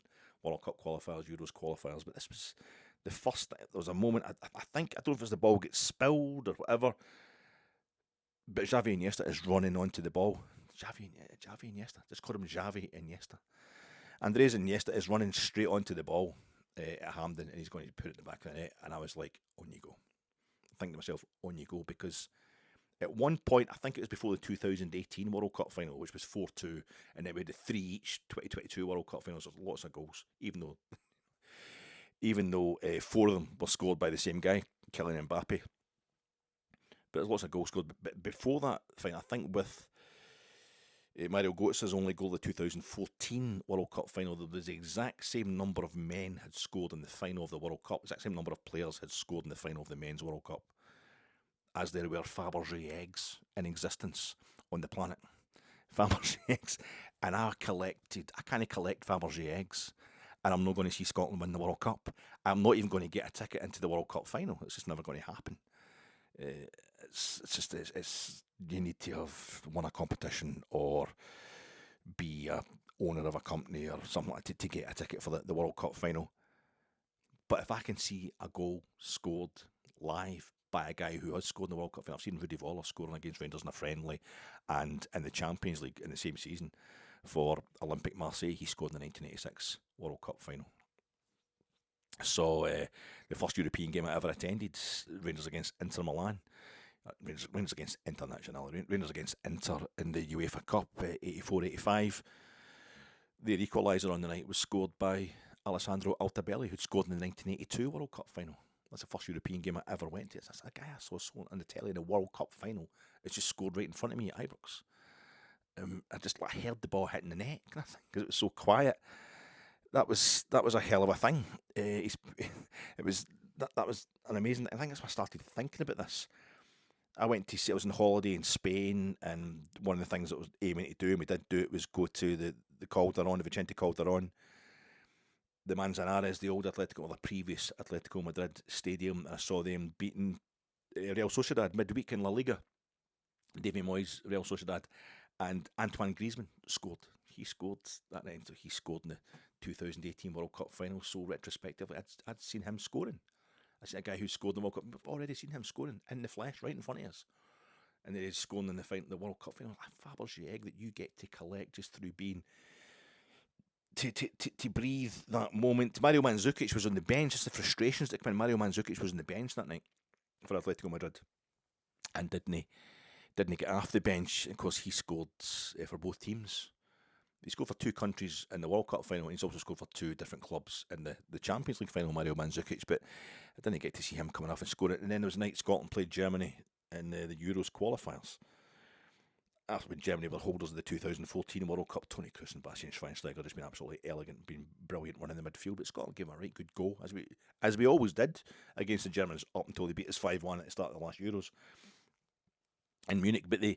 World Cup qualifiers, Euros qualifiers. But this was the first. There was a moment. I think, I don't know if it's the ball gets spilled or whatever, but Xavi Iniesta is running onto the ball. Xavi Iniesta, just call him Xavi Iniesta. Andres Iniesta is running straight onto the ball at Hampden, and he's going to put it in the back of the net. And I was like, on you go. Think to myself, on you go, because at one point, I think it was before the 2018 World Cup final, which was 4-2, and then we had the 3-each 2022 World Cup finals. So lots of goals, even though 4 of them were scored by the same guy, Kylian Mbappe. But there's lots of goals scored. But before that final, I think with Mario Götze's only goal of the 2014 World Cup final, there was the exact same number of men had scored in the final of the World Cup, the exact same number of players had scored in the final of the Men's World Cup as there were Fabergé eggs in existence on the planet. Fabergé eggs. And I can't collect Fabergé eggs, and I'm not going to see Scotland win the World Cup. I'm not even going to get a ticket into the World Cup final. It's just never going to happen. It's you need to have won a competition or be a owner of a company or something like that to get a ticket for the World Cup final. But if I can see a goal scored live by a guy who has scored in the World Cup final, I've seen Rudy Voller scoring against Rangers in a friendly, and in the Champions League in the same season for Olympique Marseille, he scored in the 1986 World Cup final. So the first European game I ever attended, Rangers against Inter Milan, Rangers against International, Rangers against Inter in the UEFA Cup 84-85. Their equaliser on the night was scored by Alessandro Altobelli, who'd scored in the 1982 World Cup final. That's the first European game I ever went to. That's a guy I saw on the telly in the World Cup final. It's just scored right in front of me at Ibrox. I heard the ball hitting the net because it was so quiet. That was a hell of a thing. That was an amazing. I think that's why I started thinking about this. I was on holiday in Spain, and one of the things that I was aiming to do, and we did do it, was go to the Calderón, the Vicente Calderón, the Manzanares, the old Atletico, or the previous Atletico Madrid stadium, and I saw them beating Real Sociedad midweek in La Liga. David Moyes, Real Sociedad, and Antoine Griezmann scored. He scored that night, so he scored in the 2018 World Cup final. So retrospectively, I'd seen him scoring. I seen a guy who scored in the World Cup. We've already seen him scoring in the flesh, right in front of us. And then he's scoring in the World Cup final. A Fabergé egg that you get to collect just through being to breathe that moment. Mario Mandzukic was on the bench. Just the frustrations that come in. Mario Mandzukic was on the bench that night for Atletico Madrid, and didn't get off the bench. Of course, he scored for both teams. He scored for 2 countries in the World Cup final, and he's also scored for 2 different clubs in the Champions League final, Mario Mandzukic, but I didn't get to see him coming off and scoring it. And then there was a night Scotland played Germany in the Euros qualifiers. After when Germany were holders of the 2014 World Cup, Toni Kroos and Bastian Schweinsteiger just been absolutely elegant, been brilliant running the midfield, but Scotland gave him a right good go, as we always did against the Germans up until they beat us 5-1 at the start of the last Euros in Munich. But we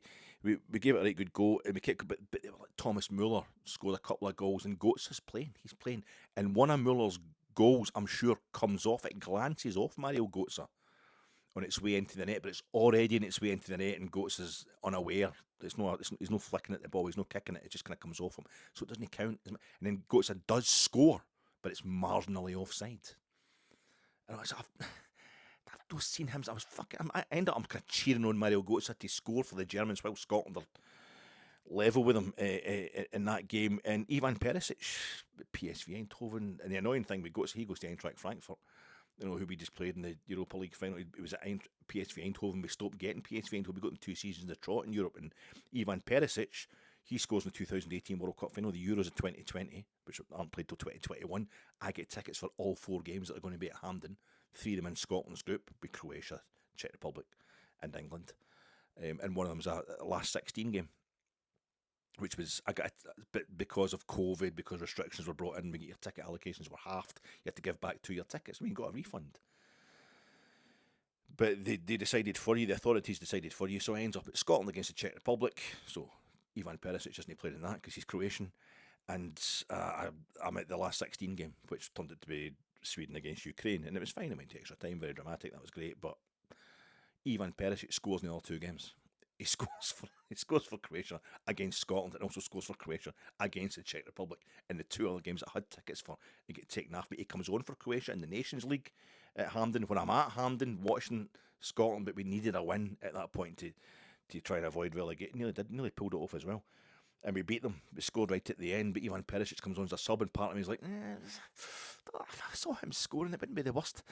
gave it a right good go, and we kept. But they were like, Thomas Muller scored a couple of goals, and Götze is playing. He's playing, and one of Muller's goals, I'm sure, comes off. It glances off Mario Götze on its way into the net, but it's already in its way into the net, and Götze is unaware. He's no flicking at the ball. He's no kicking it. It just kind of comes off him, so it doesn't count. And then Götze does score, but it's marginally offside. And I've just seen him. I end up kind of cheering on Mario Götze to score for the Germans while Scotland are level with him in that game. And Ivan Perisic, PSV Eindhoven. And the annoying thing with Götze, he goes to Eintracht Frankfurt, who we just played in the Europa League final. It was at PSV Eindhoven. We stopped getting PSV Eindhoven. We got them 2 seasons in the trot in Europe. And Ivan Perisic, he scores in the 2018 World Cup final, the Euros in 2020, which aren't played till 2021. I get tickets for all 4 games that are going to be at Hampden. 3 of them in Scotland's group, with Croatia, Czech Republic, and England. And one of them was a last 16 game, which was, because of COVID, because restrictions were brought in, your ticket allocations were halved. You had to give back 2 year tickets. You got a refund. But they decided for you, the authorities decided for you, so it ends up at Scotland against the Czech Republic. So Ivan Perisic hasn't played in that because he's Croatian. And I'm at the last 16 game, which turned out to be Sweden against Ukraine. And it was fine. It went to extra time, very dramatic. That was great. But Ivan Perisic scores in all 2 games. He scores for Croatia against Scotland, and also scores for Croatia against the Czech Republic. In the 2 other games that I had tickets for, they get taken off. But he comes on for Croatia in the Nations League at Hampden. When I'm at Hampden watching Scotland, but we needed a win at that point to try and avoid relegation. Nearly pulled it off as well. And we beat them. We scored right at the end, but Ivan Perisic comes on as a sub, and part of me is like, if I saw him scoring, it wouldn't be the worst.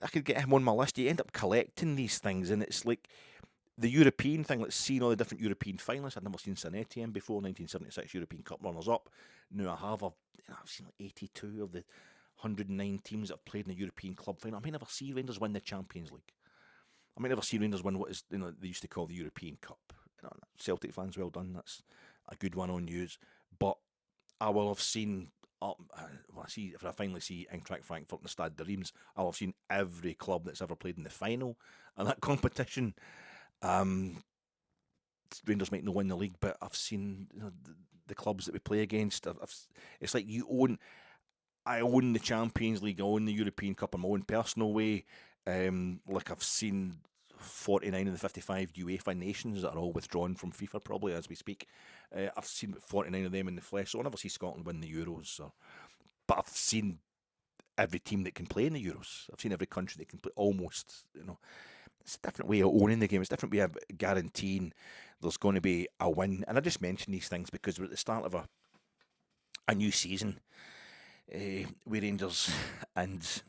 I could get him on my list. You end up collecting these things, and it's like the European thing, like seeing all the different European finalists. I'd never seen Saint Etienne before, 1976 European Cup runners-up. Now I have. I've seen like 82 of the 109 teams that have played in the European club final. I may never see Rangers win the Champions League. I may never see Rangers win what is they used to call the European Cup. Celtic fans, well done. That's a good one on news. But I will have seen. If I finally see Eintracht Frankfurt in the Stade de Reims, I'll have seen every club that's ever played in the final in that competition. Rangers might not win the league, but I've seen the clubs that we play against. It's like I own the Champions League, I own the European Cup in my own personal way. Like I've seen 49 of the 55 UEFA nations that are all withdrawn from FIFA probably as we speak. I've seen 49 of them in the flesh, so I'll never see Scotland win the Euros. But I've seen every team that can play in the Euros. I've seen every country that can play almost, It's a different way of owning the game. It's a different way of guaranteeing there's going to be a win. And I just mention these things because we're at the start of a new season with Rangers, and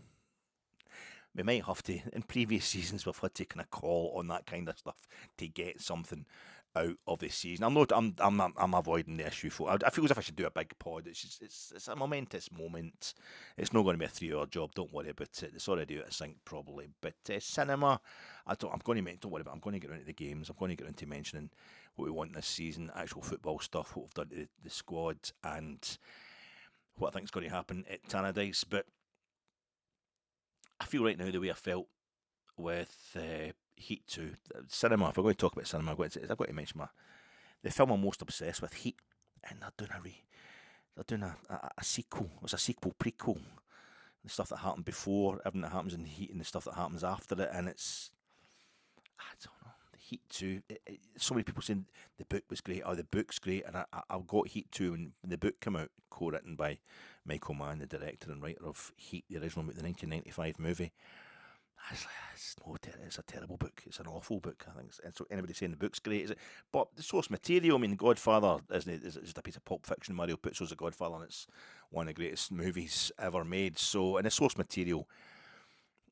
we might have to, in previous seasons, we've had to kind of call on that kind of stuff to get something out of this season. I'm avoiding the issue. I feel as if I should do a big pod. It's a momentous moment. It's not going to be a 3-hour job. Don't worry about it. It's already out of sync probably. But cinema, don't worry about it. I'm going to get into the games. I'm going to get into mentioning what we want this season, actual football stuff, what we've done to the squad, and what I think is going to happen at Tannadice. But I feel right now the way I felt with Heat 2. Cinema, if we're going to talk about cinema, I've got to mention the film I'm most obsessed with, Heat, and they're doing a sequel. It's a sequel, prequel. The stuff that happened before, everything that happens in Heat, and the stuff that happens after it, and it's, I don't know, the Heat 2, so many people saying the book was great, the book's great, and I got Heat 2 when the book came out, co-written by Michael Mann, the director and writer of Heat, the original, the 1995 movie. It's a terrible book. It's an awful book, I think. And so anybody saying the book's great, is it? But the source material, Godfather is just a piece of pulp fiction. Mario Puzo's The Godfather, and it's one of the greatest movies ever made. So, and the source material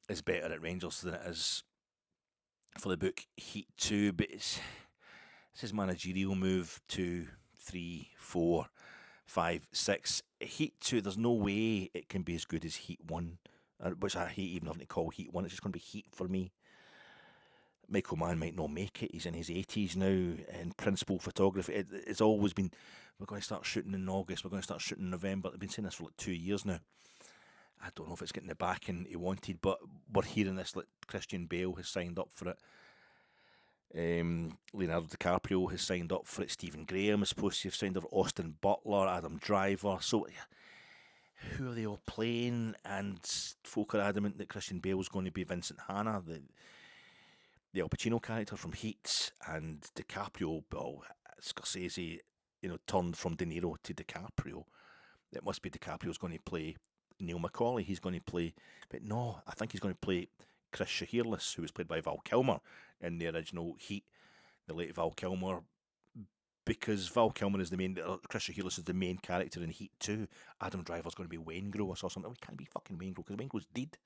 is better at Rangers than it is for the book Heat 2. But it's his managerial move 2, 3, 4, 5, 6. Heat 2, there's no way it can be as good as Heat 1. Which I hate even having to call Heat 1. It's just going to be Heat for me. Michael Mann might not make it. He's in his 80s now. And principal photography, it's always been, we're going to start shooting in August, we're going to start shooting in November. They've been saying this for like 2 years now. I don't know if it's getting the backing he wanted, but we're hearing this, like Christian Bale has signed up for it. Leonardo DiCaprio has signed up for it. Stephen Graham is supposed to have signed up. Austin Butler, Adam Driver. So who are they all playing? And folk are adamant that Christian Bale's going to be Vincent Hanna, the Al Pacino character from Heat, and DiCaprio, Scorsese, turned from De Niro to DiCaprio. It must be DiCaprio's going to play Neil McCauley. He's going to play, but no, I think he's going to play Chris Shaheerless, who was played by Val Kilmer in the original Heat, the late Val Kilmer, because Val Kilmer is the main, Chris Shaheerless is the main character in Heat 2. Adam Driver's going to be Waingro or something. We can't be fucking Waingro because Waingro's dead.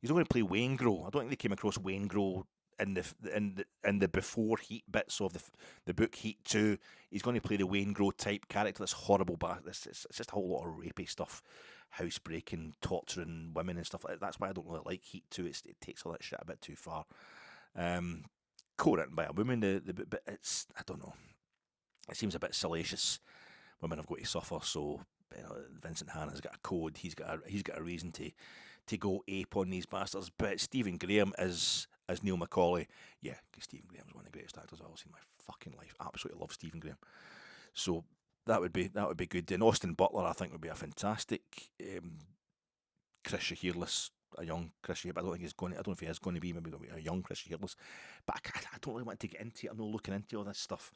He's not going to play Waingro. I don't think they came across Waingro in the before Heat bits of the book Heat 2. He's going to play the Waingro type character. That's horrible, but it's just a whole lot of rapey stuff, housebreaking, torturing women and stuff like that. That's why I don't really like Heat 2. It takes all that shit a bit too far. Co-written by a woman, but it's, I don't know. It seems a bit salacious. Women have got to suffer, so Vincent Hanna's got a code. He's got a reason to go ape on these bastards. But Stephen Graham as Neil McCauley, yeah, because Stephen Graham's one of the greatest actors I've ever seen in my fucking life. Absolutely love Stephen Graham. So that would be good. And Austin Butler, I think, would be a fantastic Chris Shaheerless, a young Chris Shaheerless. I don't know if he is going to be maybe a young Chris Shaheerless. But I don't really want to get into it. I'm not looking into all this stuff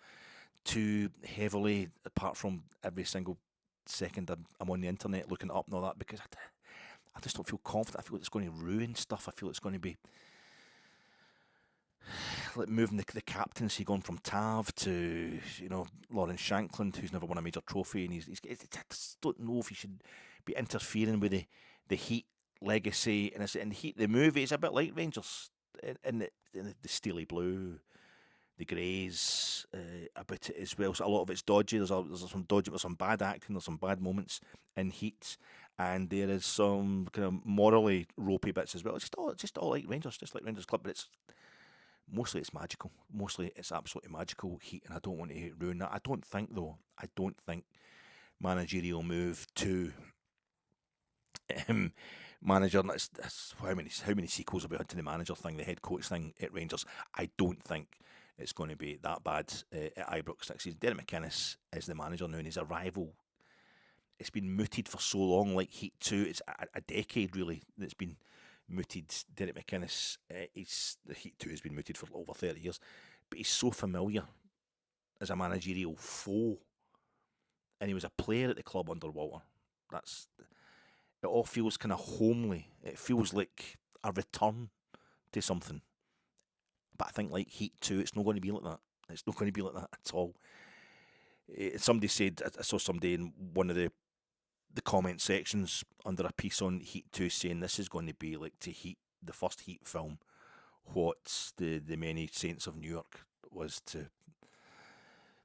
too heavily, apart from every single second I'm on the internet looking it up and all that, because I just don't feel confident. I feel it's going to ruin stuff. I feel it's going to be like moving the captaincy, going from Tav to Lawrence Shankland, who's never won a major trophy, and I just don't know if he should be interfering with the Heat legacy. And the Heat, the movie, is a bit like Rangers in the steely blue, the greys about it as well. So a lot of it's dodgy. There's some dodgy, there's some bad acting, there's some bad moments in Heat, and there is some kind of morally ropey bits as well. It's just all like Rangers, just like Rangers Club, but it's mostly magical. Mostly it's absolutely magical, Heat, and I don't want to ruin that. I don't think managerial move to manager. That's how many sequels have we had to the manager thing, the head coach thing at Rangers. I don't think it's going to be that bad at Ibrox next season. Derek McInnes is the manager now, and his arrival, it's been mooted for so long, like Heat 2. It's a decade, really, that's been mooted. Derek McInnes, the Heat 2 has been mooted for over 30 years, but he's so familiar as a managerial foe, and he was a player at the club under Walter. It all feels kind of homely. It feels like a return to something. But I think like Heat 2, it's not going to be like that. It's not going to be like that at all. Somebody said, I saw somebody in one of the comment sections under a piece on Heat 2 saying this is going to be like to Heat, the first Heat film, what the Many Saints of New York was to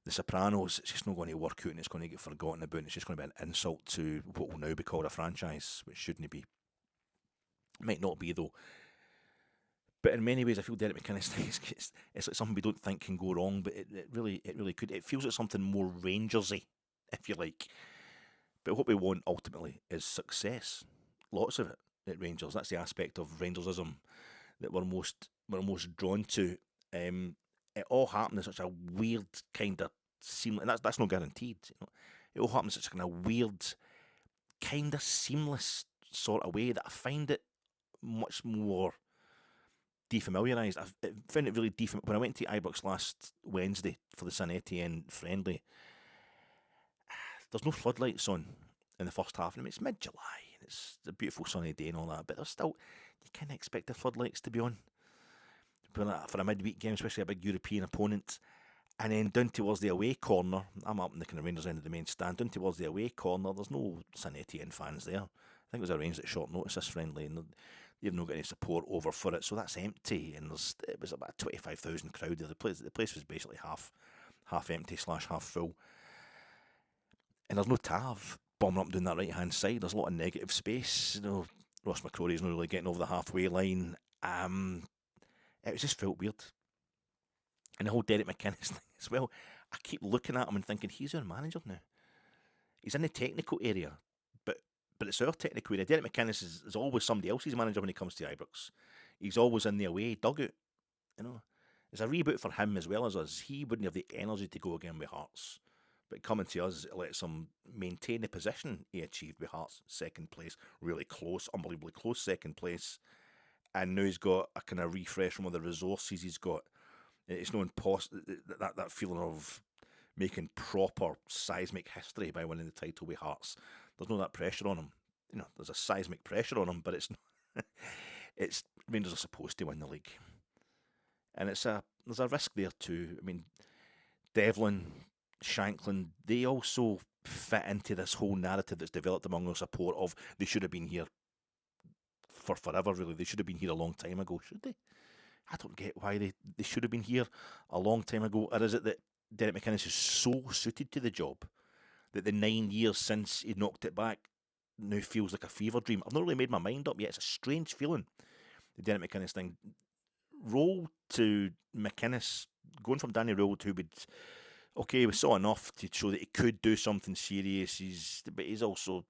The Sopranos. It's just not going to work out, and it's going to get forgotten about. It's just going to be an insult to what will now be called a franchise, which shouldn't be. Might not be, though. But in many ways, I feel Derek McInnes thing it's like something we don't think can go wrong, but it really could. It feels like something more Rangersy, if you like. But what we want ultimately is success. Lots of it at Rangers. That's the aspect of Rangersism that we're most drawn to. It all happened in such a weird kind of seamless, and that's not guaranteed. It all happened in such a kind of weird, kind of seamless sort of way that I find it much more defamiliarised. I found it really when I went to Ibrox last Wednesday for the Saint Etienne friendly. There's no floodlights on in the first half. I mean, it's mid-July and it's a beautiful sunny day and all that, but there's still, you kind of expect the floodlights to be on for a midweek game, especially a big European opponent. And then down towards the away corner, I'm up in the kind of Rangers end of the main stand, down towards the away corner, there's no Saint Etienne fans there. I think it was arranged at short notice, this friendly, and they've not got any support over for it, so that's empty. And it was about a 25,000 crowd there. The place was basically half empty / half full. And there's no Tav bombing up down that right hand side. There's a lot of negative space. Ross McCrory's not really getting over the halfway line. It just felt weird. And the whole Derek McInnes thing as well. I keep looking at him and thinking, he's our manager now. He's in the technical area, but it's our technical area. Derek McInnes is always somebody else's manager when he comes to Ibrox. He's always in the away dugout. It's a reboot for him as well as us. He wouldn't have the energy to go again with Hearts. But coming to us, it lets him maintain the position he achieved with Hearts, second place, really close, unbelievably close second place. And now he's got a kind of refresh from all the resources he's got. It's no impossible, that feeling of making proper seismic history by winning the title with Hearts. There's no that pressure on him. there's a seismic pressure on them, but it's not, it's Rangers are supposed to win the league, and there's a risk there too. I mean, Devlin, Shankland, they also fit into this whole narrative that's developed among our support of they should have been here for forever, really. They should have been here a long time ago, should they? I don't get why they should have been here a long time ago. Or is it that Derek McInnes is so suited to the job that the 9 years since he knocked it back now feels like a fever dream? I've not really made my mind up yet. It's a strange feeling, the Derek McInnes thing. Roll to McInnes, going from Danny Rowell, who would, okay, we saw enough to show that he could do something serious. But he's also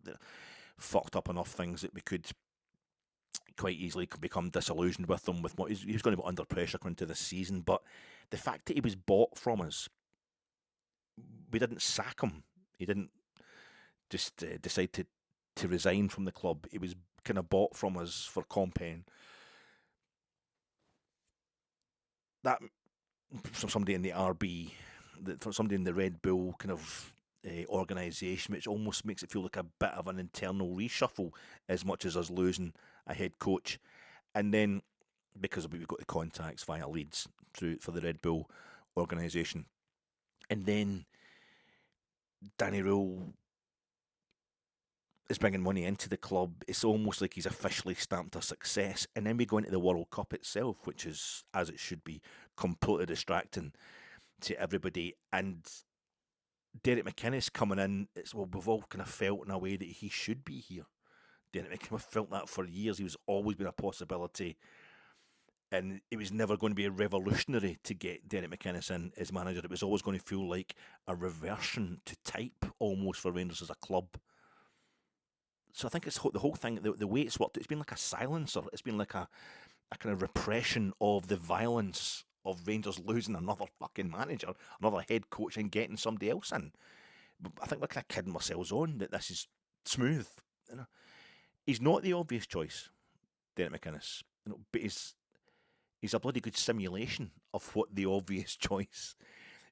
fucked up enough things that we could quite easily become disillusioned with him, with what he was going to be under pressure coming into this season. But the fact that he was bought from us, we didn't sack him. He didn't just decide to resign from the club. He was kind of bought from us for Compen. That, from somebody in the RB, from somebody in the Red Bull kind of organisation, which almost makes it feel like a bit of an internal reshuffle as much as us losing a head coach. And then, because we've got the contacts via Leeds for the Red Bull organisation, and then Danny Rowell is bringing money into the club. It's almost like he's officially stamped a success. And then we go into the World Cup itself, which is, as it should be, completely distracting to everybody. And Derek McInnes coming in, we've all kind of felt in a way that he should be here. Derek McInnes, we've felt that for years. He was always been a possibility. And it was never going to be revolutionary to get Derek McInnes in as manager. It was always going to feel like a reversion to type almost for Rangers as a club. So I think it's the whole thing, the way it's worked, it's been like a silencer. It's been like a kind of repression of the violence of Rangers losing another fucking manager, another head coach, and getting somebody else in. I think we're kind of kidding ourselves on that this is smooth. He's not the obvious choice, Derek McInnes, but he's a bloody good simulation of what the obvious choice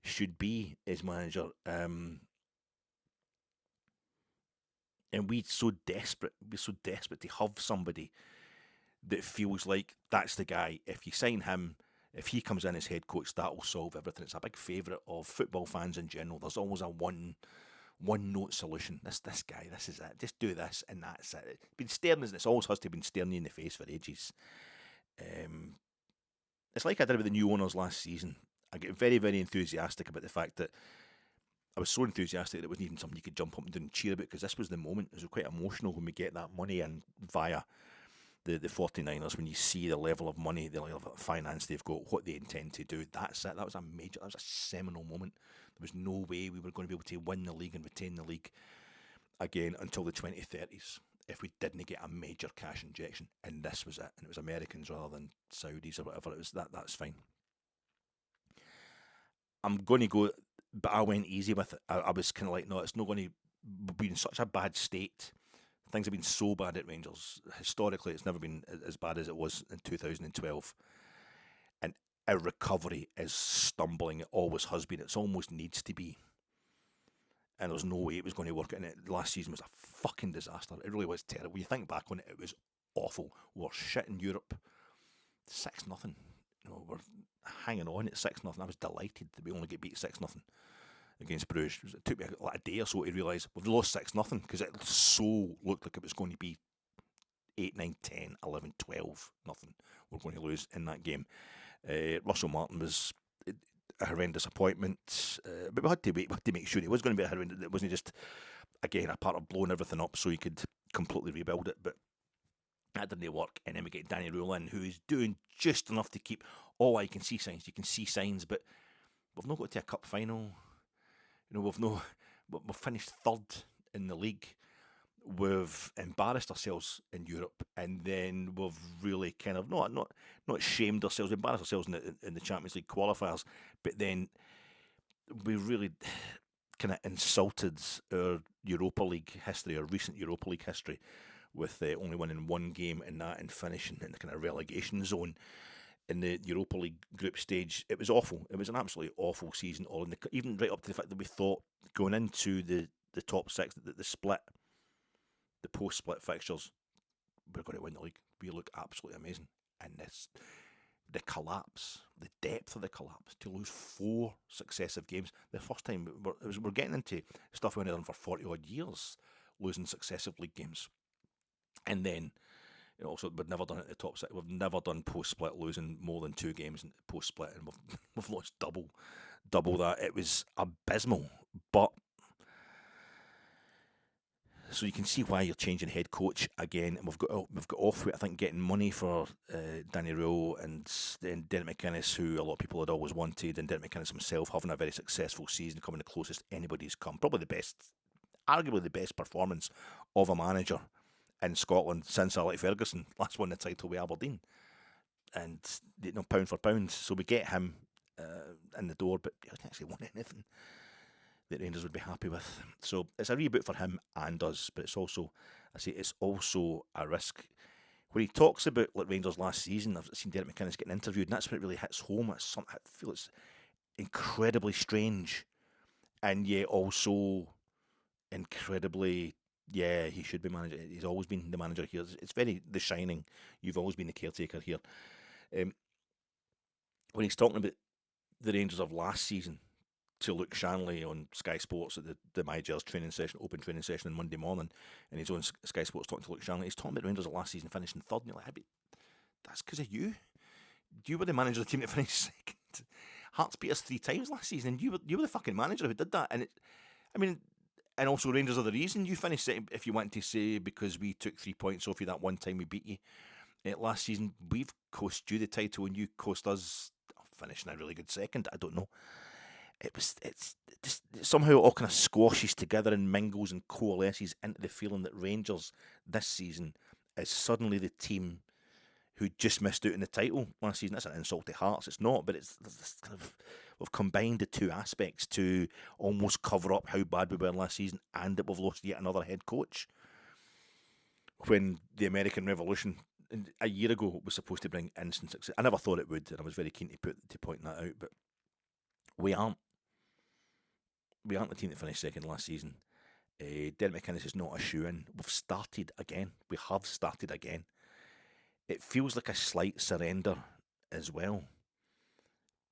should be as manager. And we're so desperate to have somebody that feels like that's the guy. If you sign him, if he comes in as head coach, that will solve everything. It's a big favourite of football fans in general. There's always a one-note solution. This guy, this is it. Just do this and that's it. It's been staring, and it's always has to have been staring you in the face for ages. It's like I did with the new owners last season. I get very, very enthusiastic about the fact that I was so enthusiastic that it wasn't even something you could jump up and down and cheer about, because this was the moment. It was quite emotional when we get that money in via the 49ers, when you see the level of money, the level of finance they've got, what they intend to do. That's it. That was a seminal moment. There was no way we were going to be able to win the league and retain the league again until the 2030s if we didn't get a major cash injection. And this was it. And it was Americans rather than Saudis or whatever. It was that's fine. I'm going to go, but I went easy with it. I was kind of like, no, it's not going to be in such a bad state. Things have been so bad at Rangers. Historically, it's never been as bad as it was in 2012. And our recovery is stumbling. It always has been. It almost needs to be. And there's no way it was going to work. And last season was a fucking disaster. It really was terrible. When you think back on it, it was awful. We were shit in Europe. 6-0. We're hanging on at 6-0. I was delighted that we only get beat 6-0 against Bruges. It took me a day or so to realise we've lost 6-0 because it so looked like it was going to be 8, 9, 10, 11, 12 nothing we're going to lose in that game. Russell Martin was a horrendous appointment, but we had to wait. We had to make sure it was going to be a horrendous. It wasn't just, again, a part of blowing everything up so you could completely rebuild it, but that didn't work. And then we get Danny Rowell in, who is doing just enough to keep. Oh, you can see signs. You can see signs, but we've not got to a cup final. We've finished third in the league. We've embarrassed ourselves in Europe, and then we've really kind of not shamed ourselves. We embarrassed ourselves in the Champions League qualifiers, but then we really kind of insulted our Europa League history, our recent Europa League history, with only winning one game in that and finishing in the kind of relegation zone in the Europa League group stage. It was awful. It was an absolutely awful season, even right up to the fact that we thought going into the top six that the split the post-split fixtures, we're going to win the league. We look absolutely amazing. And the collapse, the depth of the collapse, to lose 4 successive games. The first time we're getting into stuff we haven't done for 40 odd years, losing successive league games. And then also we've never done it at the top 6. We've never done post-split losing more than 2 games in post-split, and we've lost double that. It was abysmal. But so you can see why you're changing head coach again, and we've got off with, I think, getting money for Danny Rowe and then Derek McInnes, who a lot of people had always wanted, and Derek McInnes himself having a very successful season, coming the closest anybody's come, probably the best, arguably the best performance of a manager in Scotland since Alex Ferguson last won the title with Aberdeen, and pound for pound. So we get him in the door, but he hasn't actually won anything that Rangers would be happy with. So it's a reboot for him and us, but it's also a risk. When he talks about like Rangers last season, I've seen Derek McInnes getting interviewed, and that's when it really hits home. I feel it's incredibly strange, and yet also incredibly, he should be manager. He's always been the manager here. It's very The Shining. You've always been the caretaker here. When he's talking about the Rangers of last season to Luke Shanley on Sky Sports at the My Gers training session, open training session on Monday morning, and he's on Sky Sports talking to Luke Shanley. He's talking about the Rangers of last season finishing third, and you're like, that's because of you. You were the manager of the team that finished second. Hearts beat us 3 times last season, and you were the fucking manager who did that. And also Rangers are the reason you finished second, if you want to say, because we took 3 points off you that one time we beat you. Last season, we've cost you the title, and you cost us finishing a really good second. I don't know. It's just somehow it all kind of squashes together and mingles and coalesces into the feeling that Rangers this season is suddenly the team who just missed out on the title last season. That's an insult to Hearts. It's not, but it's this kind of, we've combined the two aspects to almost cover up how bad we were last season, and that we've lost yet another head coach. When the American Revolution a year ago was supposed to bring instant success, I never thought it would, and I was very keen to point that out. But we aren't the team that finished second last season. Derek McInnes is not a shoe-in. We've started again. We have started again. It feels like a slight surrender as well.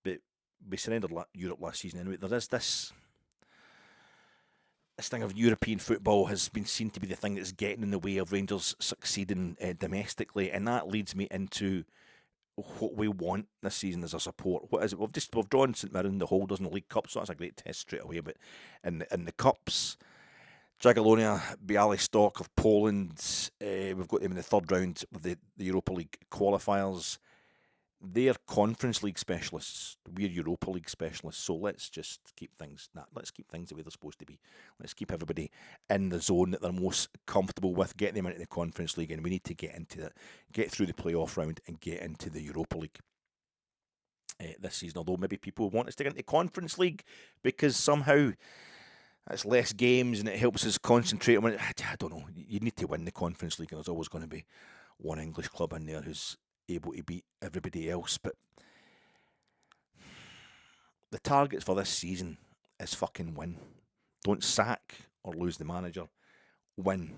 But we surrendered Europe last season anyway. There is this thing of European football has been seen to be the thing that's getting in the way of Rangers succeeding domestically, and that leads me into what we want this season as a support. What is it? We've drawn St Mirren, the Holders, in the League Cup, so that's a great test straight away. But in the Cups, Jagiellonia, Bialystok of Poland, we've got them in the third round of the Europa League qualifiers. They're Conference League specialists. We're Europa League specialists. So let's just keep things the way they're supposed to be. Let's keep everybody in the zone that they're most comfortable with. Get them into the Conference League, and we need to get through the playoff round and get into the Europa League this season. Although maybe people want us to get into the Conference League because somehow it's less games and it helps us concentrate on it. I don't know. You need to win the Conference League, and there's always going to be one English club in there who's able to beat everybody else. But the targets for this season is fucking win. Don't sack or lose the manager. Win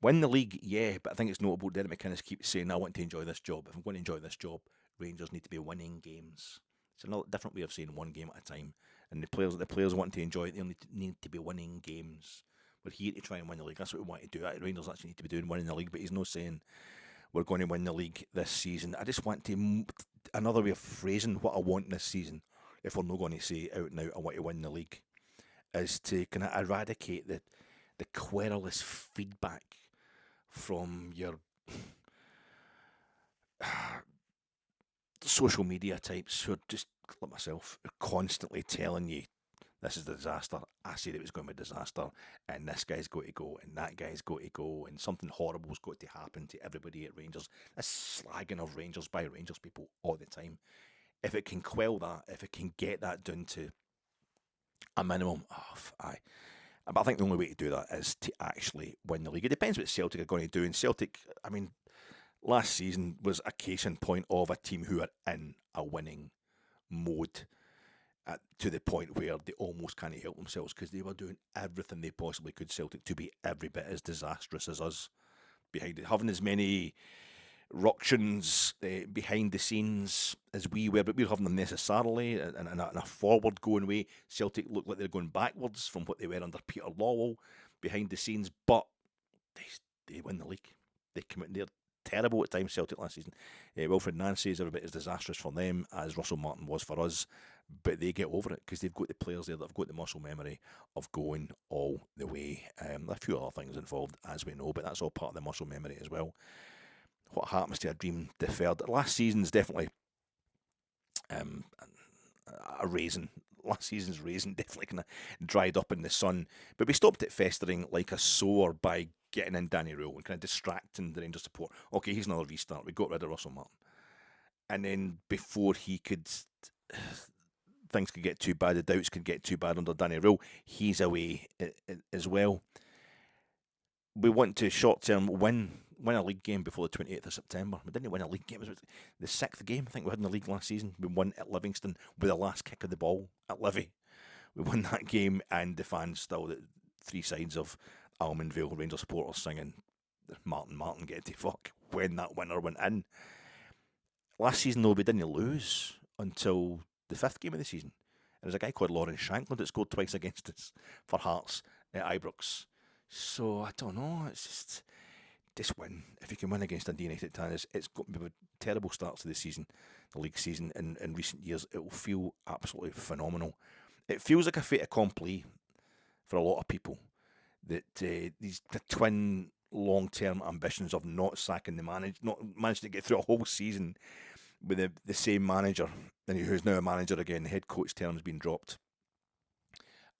the league, yeah, but I think it's notable Derek McInnes keeps saying, I want to enjoy this job. If I'm going to enjoy this job, Rangers need to be winning games. It's another different way of saying one game at a time. And the players want to enjoy it, they only need to be winning games. We're here to try and win the league. That's what we want to do. Rangers actually need to be doing winning the league, but he's not saying we're going to win the league this season. I just want to, another way of phrasing what I want this season, if we're not going to say out and out, I want to win the league, is to kind of eradicate the querulous feedback from your social media types who are just, like myself, are constantly telling you, this is a disaster, I said it was going to be a disaster, and this guy's got to go, and that guy's got to go, and something horrible's got to happen to everybody at Rangers. This slagging of Rangers by Rangers people all the time. If it can quell that, if it can get that down to a minimum, but I think the only way to do that is to actually win the league. It depends what Celtic are going to do, and Celtic, I mean, last season was a case in point of a team who are in a winning mode. to the point where they almost can't help themselves because they were doing everything they possibly could, Celtic, to be every bit as disastrous as us behind it, having as many ructions behind the scenes as we were, but we were having them necessarily in a forward-going way. Celtic looked like they're going backwards from what they were under Peter Lawwell behind the scenes, but they win the league. They come out, they're terrible at times, Celtic, last season. Wilfred Nancy is every bit as disastrous for them as Russell Martin was for us, but they get over it because they've got the players there that have got the muscle memory of going all the way. A few other things involved, as we know, but that's all part of the muscle memory as well. What happens to a dream deferred? Last season's definitely a raisin. Last season's raisin definitely kind of dried up in the sun, but we stopped it festering like a sore by getting in Danny Rule and kind of distracting the Rangers support. Okay, here's another restart. We got rid of Russell Martin, and then before he could, things could get too bad. The doubts could get too bad under Danny Rule. He's away as well. We want to short term win a league game before the 28th of September. We didn't win a league game. It was the 6th game I think we had in the league last season. We won at Livingston with the last kick of the ball at Livy. We won that game, and the fans still, the three sides of Almondvale Rangers supporters singing Martin, Martin, get to fuck when that winner went in. Last season, though, we didn't lose until the 5th game of the season. And there's a guy called Lawrence Shankland that scored twice against us for Hearts at Ibrox. So, I don't know, it's just win. If you can win against Dundee United, Tannadice, it's got to be terrible starts to the season, the league season in recent years. It will feel absolutely phenomenal. It feels like a fait accompli for a lot of people that the twin long-term ambitions of not sacking the manager, not managing to get through a whole season with the same manager, and who's now a manager again, the head coach term's been dropped,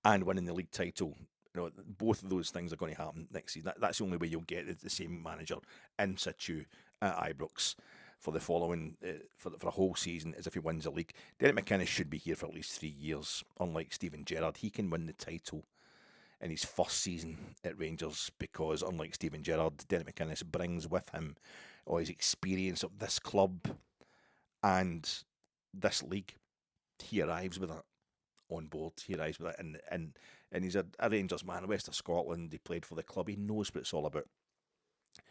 and winning the league title. You know, both of those things are going to happen next season. That's the only way you'll get the same manager in situ at Ibrox for the following for a whole season as if he wins the league. Derek McInnes should be here for at least 3 years. Unlike Steven Gerrard, he can win the title in his first season at Rangers because, unlike Steven Gerrard, Derek McInnes brings with him all his experience of this club and this league. He arrives with that on board. He arrives with that, and he's a Rangers man, west of Scotland. He played for the club. He knows what it's all about.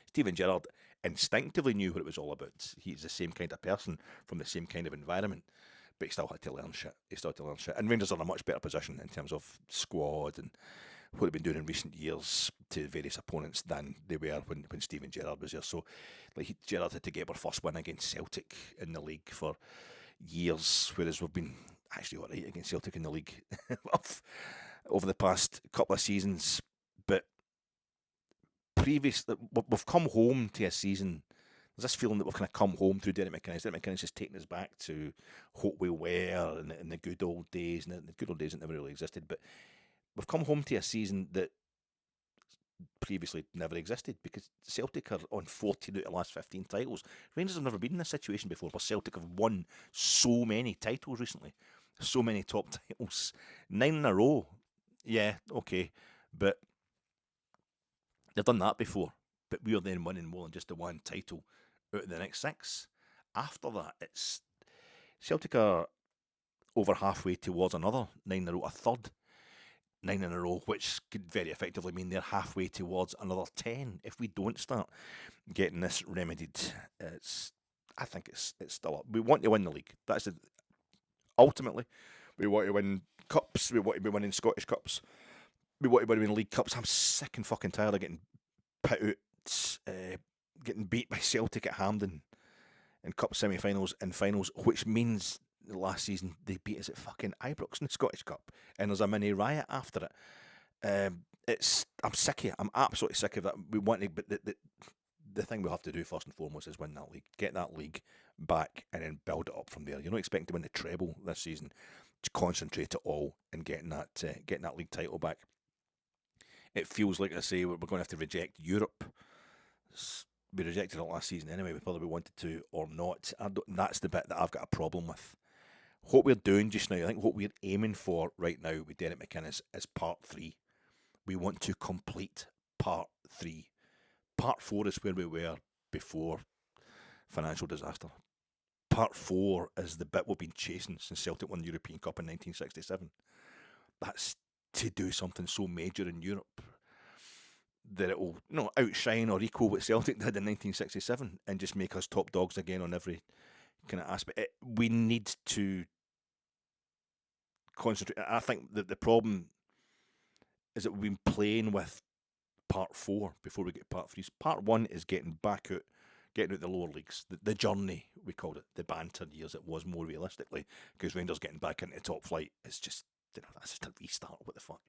Steven Gerrard instinctively knew what it was all about. He's the same kind of person from the same kind of environment, but he still had to learn shit. And Rangers are in a much better position in terms of squad and what they've been doing in recent years to various opponents than they were when Steven Gerrard was there. So, like, Gerrard had to get our first win against Celtic in the league for years, whereas we've been actually all right against Celtic in the league over the past couple of seasons. But previously, we've come home to a season. There's this feeling that we've kind of come home through Derek McInnes. Derek McInnes has taken us back to what we were in the good old days, and the good old days that never really existed. But we've come home to a season that previously never existed because Celtic are on 14 out of the last 15 titles. Rangers have never been in this situation before, but Celtic have won so many titles recently. So many top titles. 9 in a row. Yeah, okay. But they've done that before. But we are then winning more than just the one title out of the next 6. After that, it's Celtic are over halfway towards another 9 in a row, a third 9 in a row, which could very effectively mean they're halfway towards another 10 if we don't start getting this remedied. I think it's still up. We want to win the league. That's it. Ultimately, we want to win cups. We want to be winning Scottish Cups. We want to be winning League Cups. I'm sick and fucking tired of getting put out, getting beat by Celtic at Hampden in Cup semi-finals and finals, which means last season they beat us at fucking Ibrox in the Scottish Cup, and there's a mini riot after it. I'm sick of it. I'm absolutely sick of that. We want to, but the thing we have to do first and foremost is win that league, get that league back, and then build it up from there. You're not expecting to win the treble this season. Just concentrate it all and getting that league title back. It feels like, I say, we're going to have to reject Europe. We rejected it last season anyway, whether we wanted to or not. That's the bit that I've got a problem with. What we're doing just now, I think what we're aiming for right now with Derek McInnes is part 3. We want to complete part 3. Part 4 is where we were before financial disaster. part 4 is the bit we've been chasing since Celtic won the European Cup in 1967. That's to do something so major in Europe that it will outshine or equal what Celtic did in 1967 and just make us top dogs again on every kind of aspect. We need to concentrate. I think that the problem is that we've been playing with part 4 before we get part 3. Part 1 is getting out the lower leagues. The journey, we called it, the banter years. It was more realistically, because Rangers getting back into top flight is just, that's just a restart. What the fuck?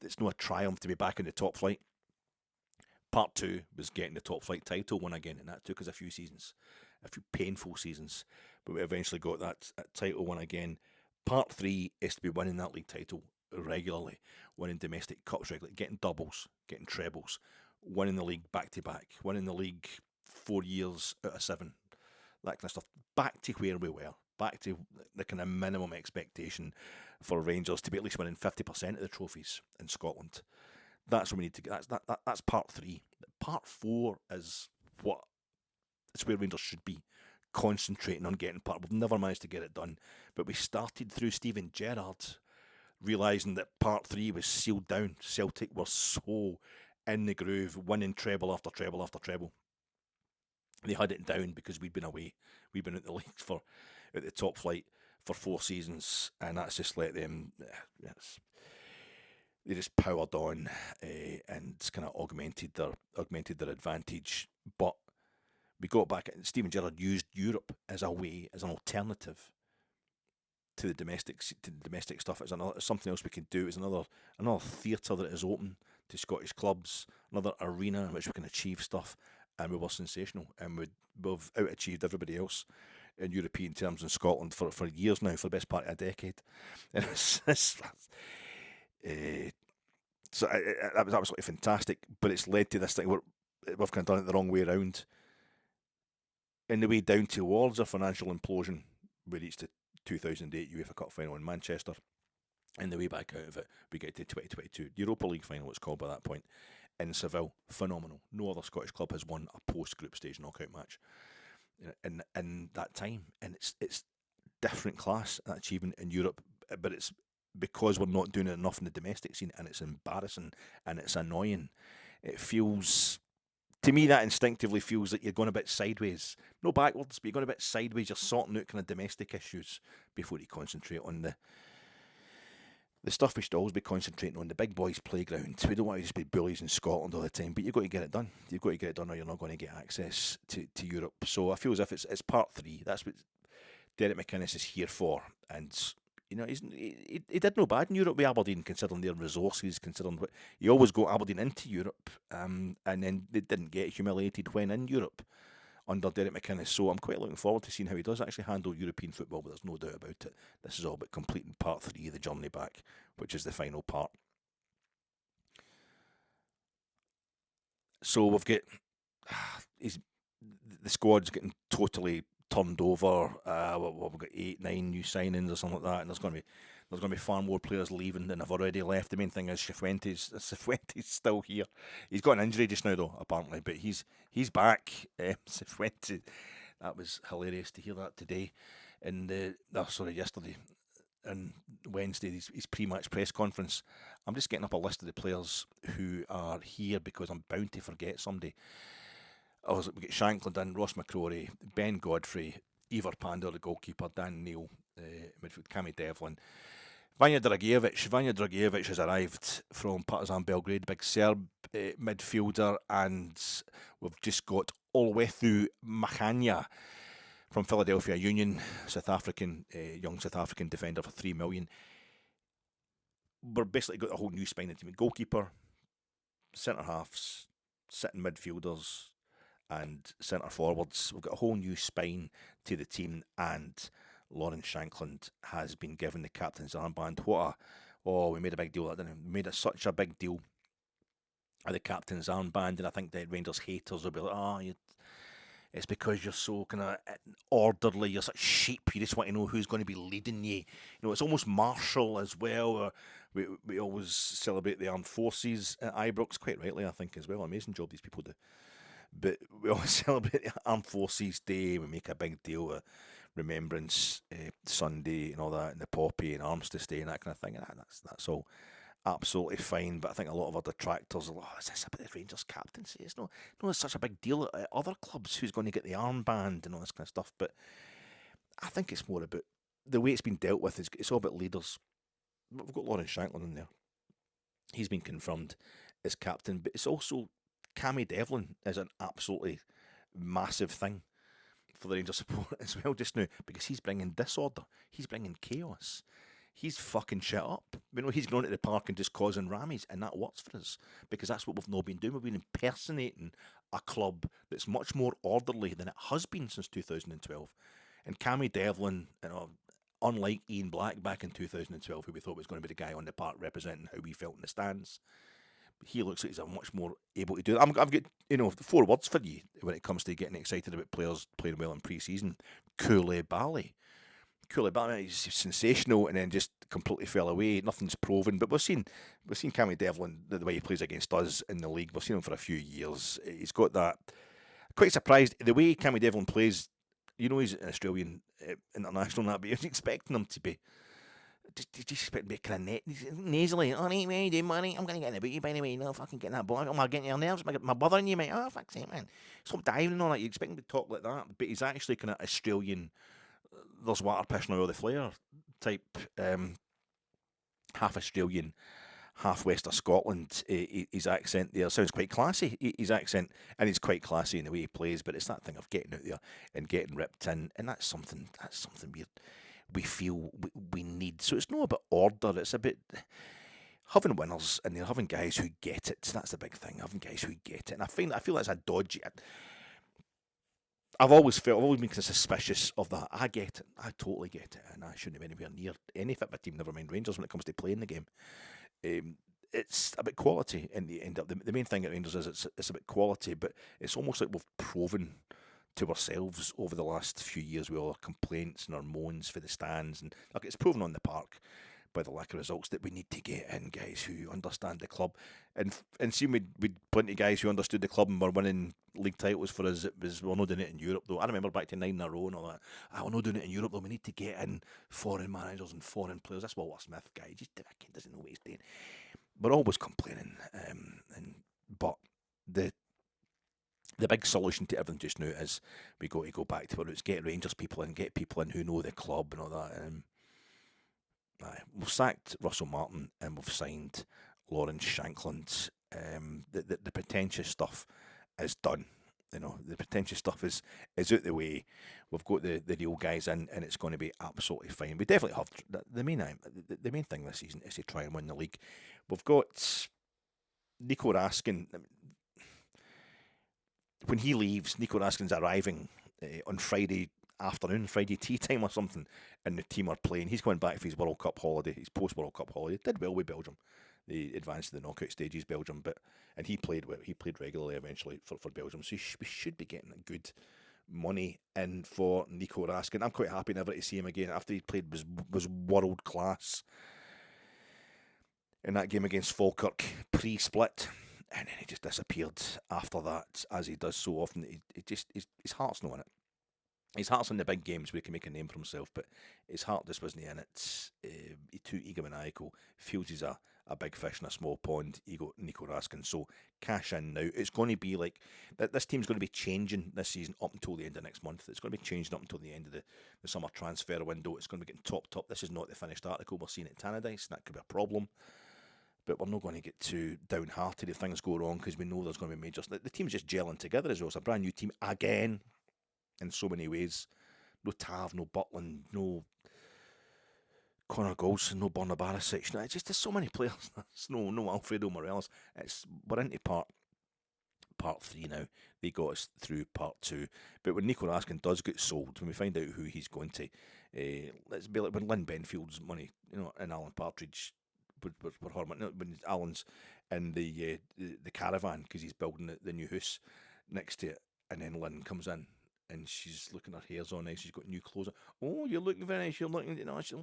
It's not a triumph to be back in the top flight. Part 2 was getting the top flight title won again, and that took us a few painful seasons, but we eventually got that title won again. Part 3 is to be winning that league title regularly, winning domestic cups regularly, getting doubles, getting trebles, winning the league back-to-back, winning the league 4 years out of 7, that kind of stuff. Back to where we were, back to the kind of minimum expectation for Rangers to be at least winning 50% of the trophies in Scotland. That's what we need to get. That's part 3. Part 4 is it's where Rangers should be, concentrating on getting part. We've never managed to get it done, but we started through Steven Gerrard, realising that part 3 was sealed down. Celtic were so in the groove, winning treble after treble after treble. They had it down because we'd been away. We'd been at the leagues at the top flight for 4 seasons, and that's just let them. They just powered on and kind of augmented their advantage. But we got back. Steven Gerrard used Europe as a way, as an alternative to the domestic stuff. It's something else we can do. It's another theatre that is open to Scottish clubs, another arena in which we can achieve stuff. And we were sensational, and we've out-achieved everybody else in European terms in Scotland for years now, for the best part of a decade. And so that was absolutely fantastic, but it's led to this thing where we've kind of done it the wrong way around. In the way down towards a financial implosion, we reached the 2008 UEFA Cup final in Manchester. In the way back out of it, we get to 2022 Europa League final, it's called by that point, in Seville. Phenomenal. No other Scottish club has won a post-group stage knockout match in that time, and it's different class, that achievement in Europe, but it's because we're not doing it enough in the domestic scene, and it's embarrassing and it's annoying. It feels, to me, that instinctively feels like you're going a bit sideways. No backwards, but you're going a bit sideways. You're sorting out kind of domestic issues before you concentrate on the stuff we should always be concentrating on, the big boys' playground. We don't want to just be bullies in Scotland all the time, but you've got to get it done. You've got to get it done, or you're not going to get access to Europe. So I feel as if it's part 3. That's what Derek McInnes is here for. And he did no bad in Europe with Aberdeen, considering their resources, considering what he always got Aberdeen into Europe, and then they didn't get humiliated when in Europe under Derek McInnes. So I'm quite looking forward to seeing how he does actually handle European football, but there's no doubt about it. This is all about completing part 3, the journey back, which is the final part. So we've got the squad's getting totally turned over. We've got 8, 9 new signings or something like that, and there's going to be far more players leaving than have already left. The main thing is Cifuentes still here. He's got an injury just now though, apparently, but he's back. Cifuentes, that was hilarious to hear that today, and yesterday and Wednesday, his pre-match press conference. I'm just getting up a list of the players who are here because I'm bound to forget somebody. We get Shankland in, Ross McCrory, Ben Godfrey, Ivar Pandor, the goalkeeper, Dan Neil, midfield, Cammy Devlin, Vanja Dragijevic has arrived from Partizan Belgrade, big Serb midfielder, and we've just got Oluwethu Mahanya from Philadelphia Union, South African, young South African defender for $3 million. We're basically got a whole new spine in the team: goalkeeper, centre halves, sitting midfielders, and centre forwards. We've got a whole new spine to the team, and Lawrence Shankland has been given the captain's armband. We made a big deal of that, didn't we? We made such a big deal of the captain's armband, and I think the Rangers haters will be like, it's because you're so kind of orderly, you're such sheep, you just want to know who's going to be leading you. It's almost martial as well. We always celebrate the armed forces at Ibrox, quite rightly, I think, as well. Amazing job these people do. But we always celebrate the Armed Forces Day. We make a big deal of Remembrance Sunday and all that, and the poppy and arms to stay and that kind of thing. And that's all absolutely fine. But I think a lot of our detractors are, is this about the Rangers captaincy? It's such a big deal at other clubs who's going to get the armband and all this kind of stuff. But I think it's more about the way it's been dealt with. It's all about leaders. We've got Lawrence Shankland in there. He's been confirmed as captain, but it's also Cammy Devlin is an absolutely massive thing for the Rangers support as well just now, because he's bringing disorder, he's bringing chaos, he's fucking shit up. He's going to the park and just causing rammies, and that works for us because that's what we've not been doing. We've been impersonating a club that's much more orderly than it has been since 2012. And Cammy Devlin, unlike Ian Black back in 2012, who we thought was going to be the guy on the park representing how we felt in the stands, he looks like he's a much more able to do that. I've got 4 words for you when it comes to getting excited about players playing well in pre-season. Koulibaly, he's sensational, and then just completely fell away. Nothing's proven, but we've seen Cammy Devlin, the way he plays against us in the league. We've seen him for a few years. He's got that. Quite surprised the way Cammy Devlin plays. He's an Australian international, but you're expecting him to be. Just expect to be kind of nasally. Oh, hey, man, you doing, money? I'm going to get in the booty, by the way. No, fucking getting that ball. I'm getting your nerves. My brother and you, mate. Oh, fuck's sake, man. Stop diving on it. You expect him to talk like that, but he's actually kind of Australian. There's water pissing out of the flare type. Half Australian, half West of Scotland. His accent there sounds quite classy. His accent, and he's quite classy in the way he plays. But it's that thing of getting out there and getting ripped in, and that's something we feel we need. So it's not about order, it's about having winners and having guys who get it. That's the big thing, having guys who get it. And I feel that's a dodgy. I've always been kind of suspicious of that. I get it, I totally get it, and I shouldn't have anywhere near any football team, never mind Rangers, when it comes to playing the game. It's about quality in the end. The main thing at Rangers is it's about quality, but it's almost like we've proven to ourselves over the last few years with all our complaints and our moans for the stands, and look, it's proven on the park by the lack of results that we need to get in guys who understand the club, and see we'd plenty of guys who understood the club and were winning league titles for us. We're not doing it in Europe though. I remember back to 9 in a row and all that. We're not doing it in Europe though. We need to get in foreign managers and foreign players. That's Walter Smith guy. He just doesn't know what he's doing. We're always complaining, but the big solution to everything just now is we got to go back to our roots, get Rangers people in, get people in who know the club and all that. We've sacked Russell Martin and we've signed Lawrence Shankland. The pretentious stuff is done. The pretentious stuff is out the way. We've got the real guys in, and it's going to be absolutely fine. We definitely have the main thing this season is to try and win the league. We've got Nico Raskin. When he leaves, Nico Raskin's arriving on Friday afternoon, Friday tea time or something, and the team are playing. He's going back for his World Cup holiday, his post-World Cup holiday. Did well with Belgium. They advanced to the knockout stages, Belgium, and he played regularly eventually for Belgium. So we should be getting good money in for Nico Raskin. I'm quite happy never to see him again. After he played was world class in that game against Falkirk pre-split. And then he just disappeared after that, as he does so often. His heart's not in it. His heart's in the big games where he can make a name for himself, but his heart just wasn't in it. He's too egomaniacal, feels he's a big fish in a small pond, Nico Raskin. So cash in now. It's going to be like, this team's going to be changing this season up until the end of next month. It's going to be changing up until the end of the summer transfer window. It's going to be getting topped up. This is not the finished article we're seeing at Tannadice. That could be a problem. But we're not going to get too downhearted if things go wrong, because we know there's going to be major. The team's just gelling together as well. It's a brand new team again, in so many ways. No Tav, no Butland, no Connor Goldson, no Borna Barisic. No, it's just there's so many players. There's no Alfredo Morelos. We're into part 3 now. They got us through part 2. But when Nico Raskin does get sold, when we find out who he's going to, let's be like when Lynn Benfield's money, and Alan Partridge. When Alan's in the caravan because he's building the new house next to it, and then Lynn comes in and she's looking, her hair's on nice, she's got new clothes on. Oh, you're looking very nice. You're looking,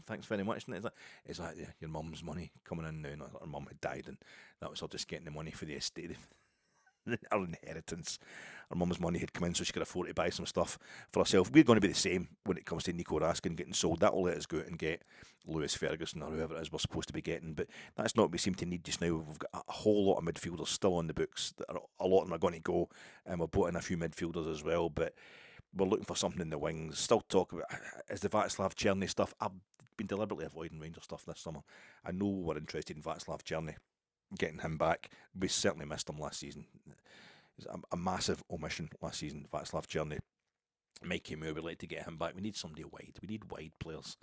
thanks very much. And it's like your mum's money coming in now. Her mum had died, and that was her just getting the money for the estate. our inheritance. Our mum's money had come in, so she could afford to buy some stuff for herself. We're going to be the same when it comes to Nico Raskin getting sold. That'll let us go out and get Lewis Ferguson or whoever it is we're supposed to be getting. But that's not what we seem to need just now. We've got a whole lot of midfielders still on the books. A lot of them are going to go, and we've brought in a few midfielders as well. But we're looking for something in the wings. Still talk about is the Václav Černý stuff. I've been deliberately avoiding Rangers stuff this summer. I know we're interested in Václav Černý, getting him back. We certainly missed him last season. It was a massive omission last season, Václav Černý. Mikey Moore, we'd like to get him back. We need somebody wide. We need wide players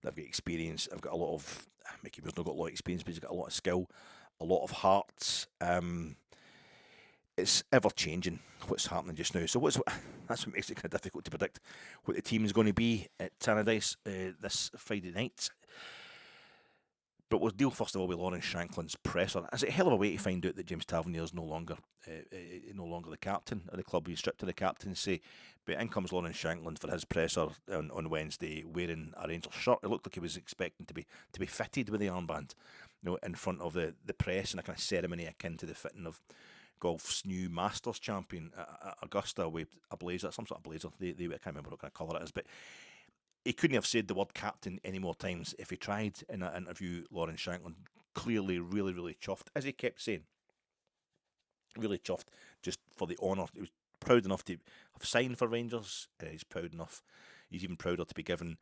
that have got experience. I've got a lot of... Mikey Moore's not got a lot of experience, but he's got a lot of skill, a lot of heart. It's ever-changing what's happening just now. So that's what makes it kind of difficult to predict what the team is going to be at Tannadice this Friday night. But we'll deal first of all with Lawrence Shankland's presser. It's a hell of a way to find out that James Tavernier is no longer the captain of the club. He's stripped of the captaincy. But in comes Lawrence Shankland for his presser on Wednesday, wearing a Rangers shirt. It looked like he was expecting to be fitted with the armband, in front of the press, in a kind of ceremony akin to the fitting of golf's new Masters champion at Augusta with a blazer, some sort of blazer. I can't remember what kind of colour it is, but he couldn't have said the word captain any more times if he tried in an interview. Lawrence Shankland clearly really, really chuffed, as he kept saying. Really chuffed just for the honour. He was proud enough to have signed for Rangers, and he's even prouder to be given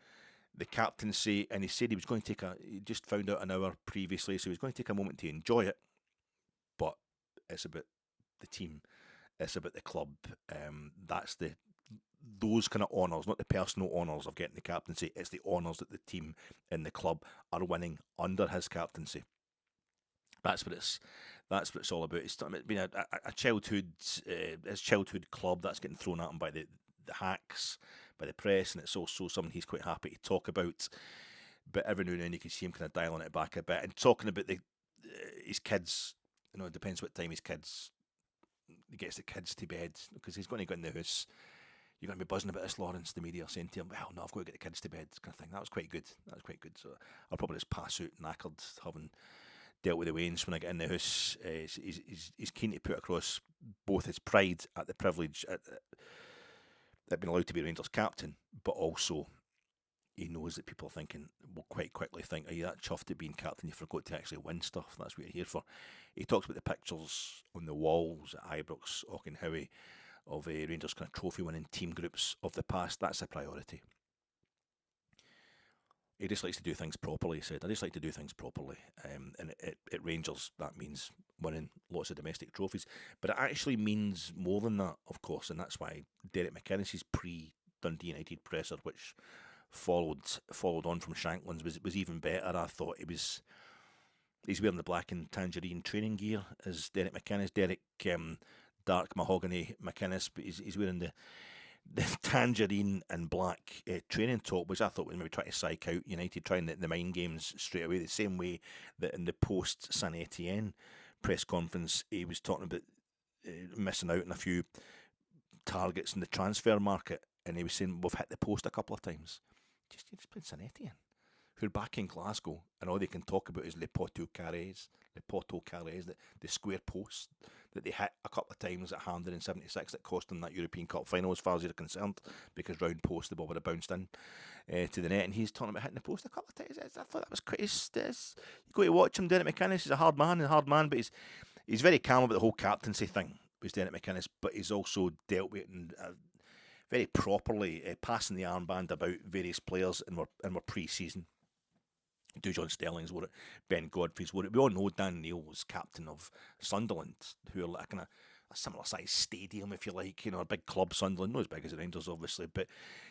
the captaincy. And he said he was going to he just found out an hour previously, so he was going to take a moment to enjoy it. But it's about the team, it's about the club. That's those kind of honours, not the personal honours of getting the captaincy. It's the honours that the team and the club are winning under his captaincy. That's what it's all about. It's been a childhood, his childhood club that's getting thrown at him by the hacks, by the press, and it's also something he's quite happy to talk about. But every now and then you can see him kind of dialing it back a bit and talking about his kids. It depends what time he gets the kids to bed, because he's going to go in the house. You're going to be buzzing about this, Lawrence. The media are saying to him, well, no, I've got to get the kids to bed, kind of thing. That was quite good. So I'll probably just pass out knackered, having dealt with the Waynes when I get in the house. He's keen to put across both his pride at the privilege at being allowed to be Rangers captain, but also he knows that people are thinking, will quite quickly think, are you that chuffed at being captain you forgot to actually win stuff? That's what you're here for. He talks about the pictures on the walls at Ibrox, Auchenhowie, of Rangers kind of trophy winning team groups of the past. That's a priority. He just likes to do things properly, he said. I just like to do things properly. And at Rangers, that means winning lots of domestic trophies. But it actually means more than that, of course, and that's why Derek McInnes' pre-Dundee United presser, which followed on from Shankland's, was even better. I thought he's wearing the black and tangerine training gear as Derek McInnes. Derek, dark mahogany McInnes, but he's wearing the tangerine and black training top, which I thought was maybe trying to psych out United, trying the mind games straight away, the same way that in the post-Saint Etienne press conference he was talking about missing out on a few targets in the transfer market, and he was saying, we've hit the post a couple of times. Just playing Saint Etienne, who are back in Glasgow, and all they can talk about is Les Poteaux Carrés, the square post that they hit a couple of times at Hampden in '76 that cost them that European Cup final, as far as you're concerned, because round post the ball would have bounced in to the net, and he's talking about hitting the post a couple of times. I thought that was quite... You go to watch him, Derek McInnes. He's a hard man, but he's very calm about the whole captaincy thing, was Derek McInnes, but he's also dealt with it and very properly, passing the armband about various players in our pre-season. John Sterling's wore it, Ben Godfrey's wore it. We all know Dan Neil was captain of Sunderland, who are like kind of a similar size stadium, if you like, a big club. Sunderland, not as big as the Rangers, obviously, but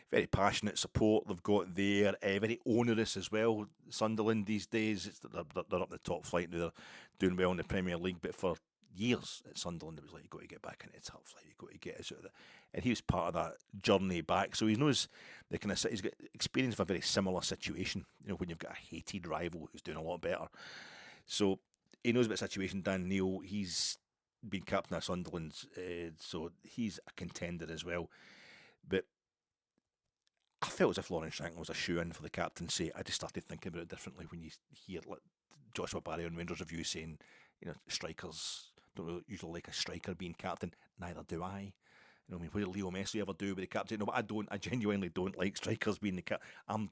very passionate support they've got there. Very onerous as well, Sunderland these days. They're up the top flight now. They're doing well in the Premier League, but for years at Sunderland it was like, you've got to get back into the top flight, you've got to get us out of it. And he was part of that journey back, so he knows the kind of... He's got experience of a very similar situation, when you've got a hated rival who's doing a lot better. So he knows about the situation. Dan Neil, he's been captain of Sunderland, so he's a contender as well. But I felt as if Lawrence Shankland was a shoe-in for the captaincy. I just started thinking about it differently when you hear like Joshua Barry on Rangers Review saying, strikers don't usually like a striker being captain. Neither do I. You know, I mean, what did Leo Messi ever do with the captain? No, but I don't. I genuinely don't like strikers being the captain. I'm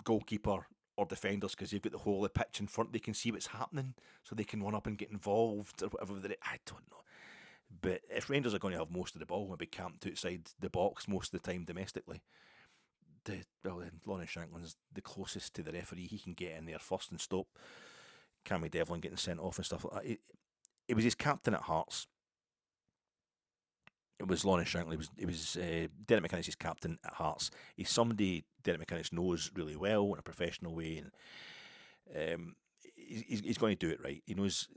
goalkeeper or defenders, because you've got the whole of the pitch in front. They can see what's happening, so they can run up and get involved or whatever. I don't know. But if Rangers are going to have most of the ball, maybe camped outside the box most of the time domestically, then Lawrence Shankland's the closest to the referee. He can get in there first and stop Cammy Devlin getting sent off and stuff like that. It was his captain at Hearts. It was Lawrence Shankland. It was Derek McInnes' his captain at Hearts. He's somebody Derek McInnes knows really well in a professional way, and he's going to do it right. He knows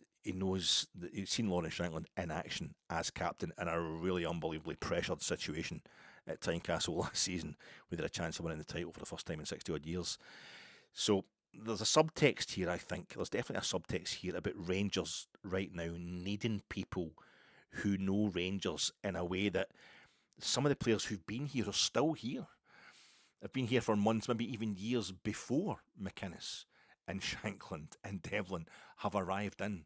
that he's seen Lawrence Shankland in action as captain in a really unbelievably pressured situation at Tynecastle last season, where they had a chance of winning the title for the first time in 60 odd years. So there's a subtext here, I think. There's definitely a subtext here about Rangers right now needing people who know Rangers in a way that some of the players who've been here are still here. They've been here for months, maybe even years before McInnes and Shankland and Devlin have arrived in.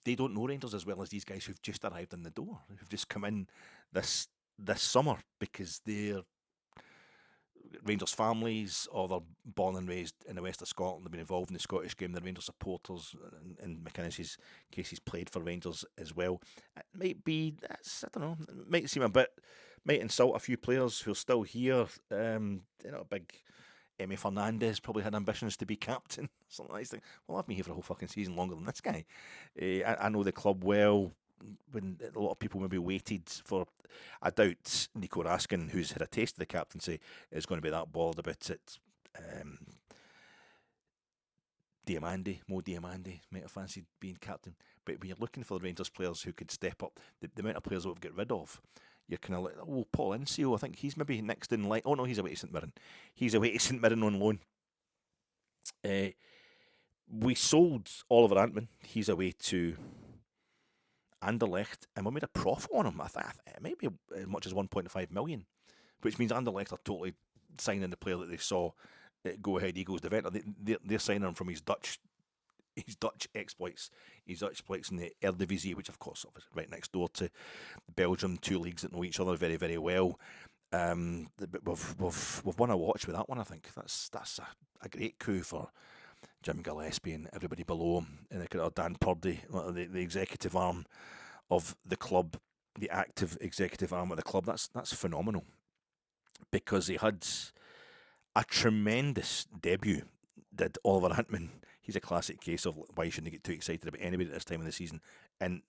They don't know Rangers as well as these guys who've just arrived in the door, who've just come in this summer because they're Rangers families, or they're born and raised in the west of Scotland. They've been involved in the Scottish game. They're Rangers supporters. In McInnes' case, he's played for Rangers as well. It might be, I don't know, it might seem a bit, might insult a few players who are still here. Big Emi Fernandez probably had ambitions to be captain. Something like that. Well, I've been here for a whole fucking season longer than this guy. I know the club well. When a lot of people maybe waited for, I doubt Nico Raskin, who's had a taste of the captaincy, is going to be that bothered about it. Mo Diamandi might have fancied being captain, but when you're looking for the Rangers players who could step up, the amount of players that we've got rid of, you're kind of like, Paul Incio, I think he's maybe next in line. Oh no, he's away to St Mirren. He's away to St Mirren on loan. We sold Oliver Antman. He's away to Anderlecht, and we made a profit on him. I think it might be as much as 1.5 million, which means Anderlecht are totally signing the player that they saw Go Ahead Eagles develop. They're signing him from his Dutch exploits, in the Eredivisie, which of course is right next door to Belgium, two leagues that know each other very, very well. We've won a watch with that one. I think that's a great coup for Jim Gillespie and everybody below him, and Dan Purdy, the executive arm of the club, the active executive arm of the club. That's phenomenal, because he had a tremendous debut. Did Oliver Antman? He's a classic case of why you shouldn't get too excited about anybody at this time of the season, and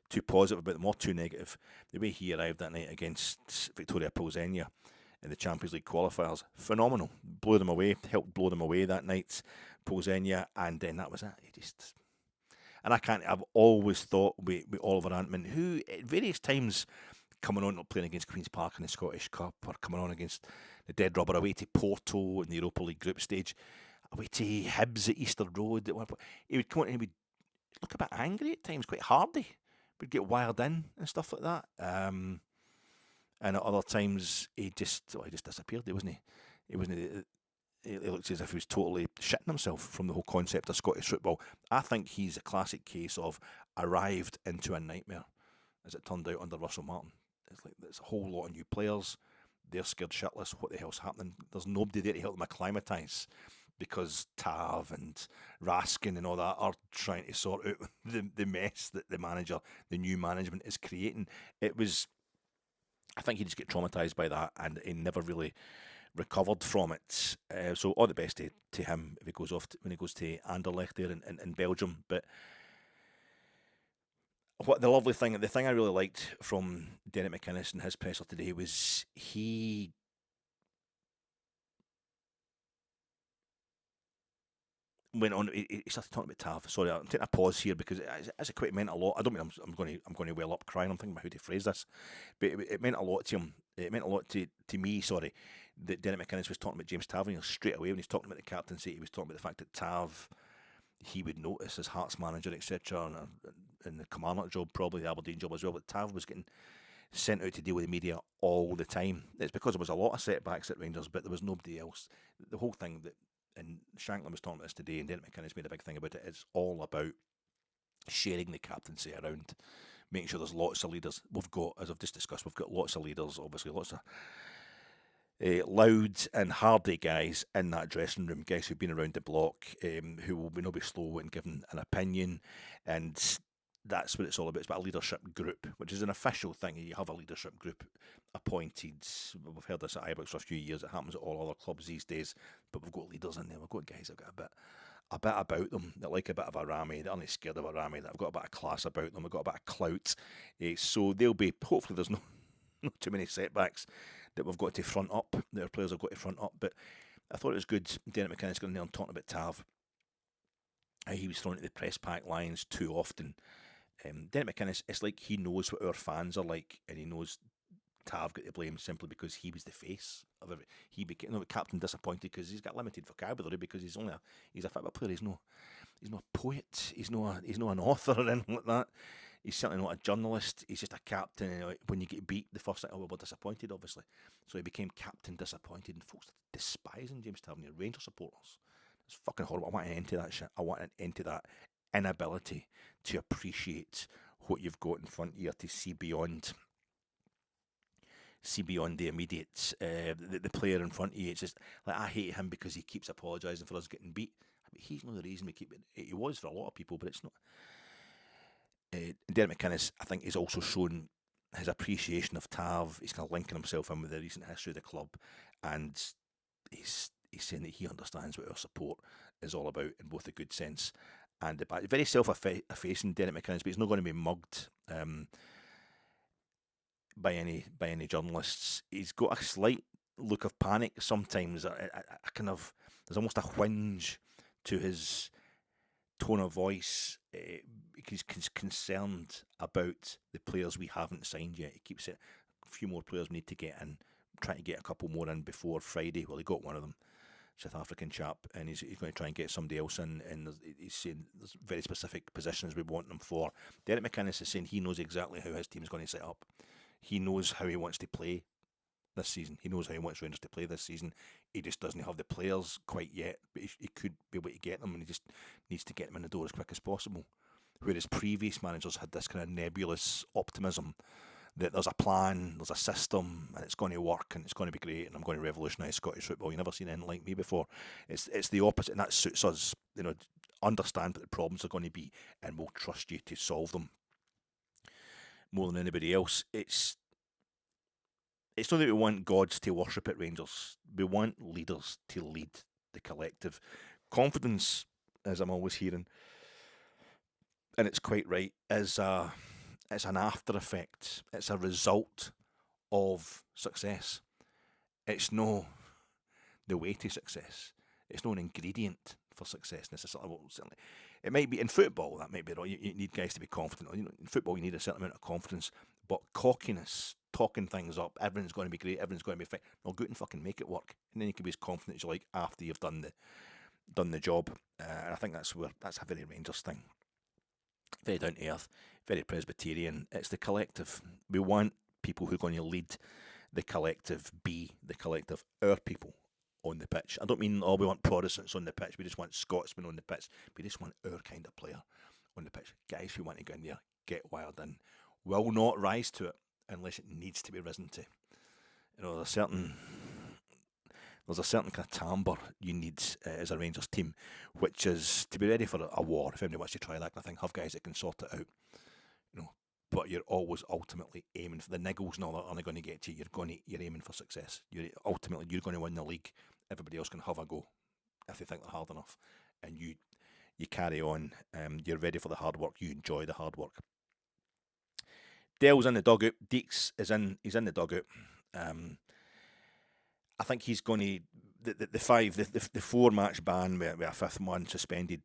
too positive about them or too negative. The way he arrived that night against Victoria Pilsenia in the Champions League qualifiers, phenomenal. Blew them away, helped blow them away that night, Pilsenia, and then that was it. I've always thought with Oliver Antman, who at various times coming on playing against Queen's Park in the Scottish Cup, or coming on against the Dead Rubber away to Porto in the Europa League group stage, away to Hibs at Easter Road at one point, he would come on and he would look a bit angry at times, quite hardy, would get wired in and stuff like that. And at other times he just disappeared. He wasn't. He looks as if he was totally shitting himself from the whole concept of Scottish football. I think he's a classic case of arrived into a nightmare, as it turned out under Russell Martin. It's like there's a whole lot of new players. They're scared shitless. What the hell's happening? There's nobody there to help them acclimatise, because Tav and Raskin and all that are trying to sort out the mess that the new management is creating. I think he just get traumatised by that, and he never really recovered from it. So all the best to him if he goes off when he goes to Anderlecht there in Belgium. But what the thing I really liked from Derek McInnes and his presser today was he went on. He started talking about Tav. Sorry, I'm taking a pause here because it quite meant a lot. I don't mean I'm going to well up crying. I'm thinking about how to phrase this, but it meant a lot to him. It meant a lot to me. Sorry, that Derek McInnes was talking about James Tavernier straight away when he's talking about the captaincy. He was talking about the fact that Tav, he would notice as Hearts manager, etc., and the Kilmarnock job, probably the Aberdeen job as well. But Tav was getting sent out to deal with the media all the time. It's because there was a lot of setbacks at Rangers, but there was nobody else. The whole thing that, and Shankland was talking about this today, and Derek McInnes made a big thing about it, it's all about sharing the captaincy around, making sure there's lots of leaders. We've got, as I've just discussed, we've got lots of leaders, obviously, lots of loud and hardy guys in that dressing room, guys who've been around the block, who will not be slow in giving an opinion, and that's what it's all about. It's about a leadership group, which is an official thing. You have a leadership group appointed. We've heard this at Ibrox for a few years. It happens at all other clubs these days, but we've got leaders in there. We've got guys that have got a bit about them, that like a bit of a rammy, that aren't scared of a rammy, that have got a bit of class about them, have got a bit of clout. So they'll be, hopefully there's not too many setbacks that we've got to front up, that our players have got to front up. But I thought it was good, Derek McInnes going there and talking about Tav, how he was thrown at the press pack lines too often. Derek McInnes, it's like he knows what our fans are like, and he knows Tav got to blame simply because he was the face of it. He became captain disappointed because he's got limited vocabulary, because he's a football player. He's no a poet. He's not an author or anything like that. He's certainly not a journalist. He's just a captain. And when you get beat, the first thing, we're disappointed, obviously. So he became captain disappointed, and folks despising James Tavernier, Rangers supporters. It's fucking horrible. I want an end to that shit. I want an end to that inability to appreciate what you've got in front of you, to see beyond the immediate, the player in front of you. It's just like, I hate him because he keeps apologising for us getting beat. But he's not the reason we keep it. He was for a lot of people, but it's not. Derek McInnes, I think, is also shown his appreciation of Tav. He's kind of linking himself in with the recent history of the club, and he's saying that he understands what our support is all about in both the good sense and the bad. Very self-effacing, Derek McInnes, but he's not going to be mugged by any journalists. He's got a slight look of panic sometimes. A kind of, there's almost a whinge to his tone of voice. He's concerned about the players we haven't signed yet. He keeps it, a few more players we need to get in, trying to get a couple more in before Friday. Well, he got one of them, South African chap, and he's going to try and get somebody else in, and he's saying there's very specific positions we want them for. Derek McInnes is saying he knows exactly how his team's going to set up. He knows how he wants to play this season. He knows how he wants Rangers to play this season. He just doesn't have the players quite yet, but he could be able to get them, and he just needs to get them in the door as quick as possible. Whereas previous managers had this kind of nebulous optimism that there's a plan, there's a system, and it's going to work, and it's going to be great, and I'm going to revolutionise Scottish football. You've never seen anything like me before. It's the opposite, and that suits us. Understand what the problems are going to be, and we'll trust you to solve them more than anybody else. It's not that we want gods to worship at Rangers. We want leaders to lead the collective. Confidence, as I'm always hearing, and it's quite right, it's an after effect. It's a result of success. It's no the way to success. It's not an ingredient for success necessarily. Well, certainly, it might be in football. That might be right. You need guys to be confident. In football, you need a certain amount of confidence. But cockiness, talking things up, everything's going to be great, everything's going to be fine. Well, go out and fucking make it work, and then you can be as confident as you like after you've done the job. And I think that's a very Rangers thing. Very down to earth, very Presbyterian. It's the collective. We want people who are going to lead the collective, be the collective, our people on the pitch. I don't mean, we want Protestants on the pitch, we just want Scotsmen on the pitch. We just want our kind of player on the pitch. Guys who want to go in there, get wild in, will not rise to it unless it needs to be risen to. There's a certain kind of timbre you need as a Rangers team, which is to be ready for a war. If anybody wants to try that kind of thing, have guys that can sort it out. But you're always ultimately aiming for the niggles, and all that aren't going to get you. You're aiming for success. You're going to win the league. Everybody else can have a go if they think they're hard enough, and you carry on. You're ready for the hard work. You enjoy the hard work. Dell's in the dugout. Deeks he's in the dugout. I think he's going to the 4-match ban with a fifth man suspended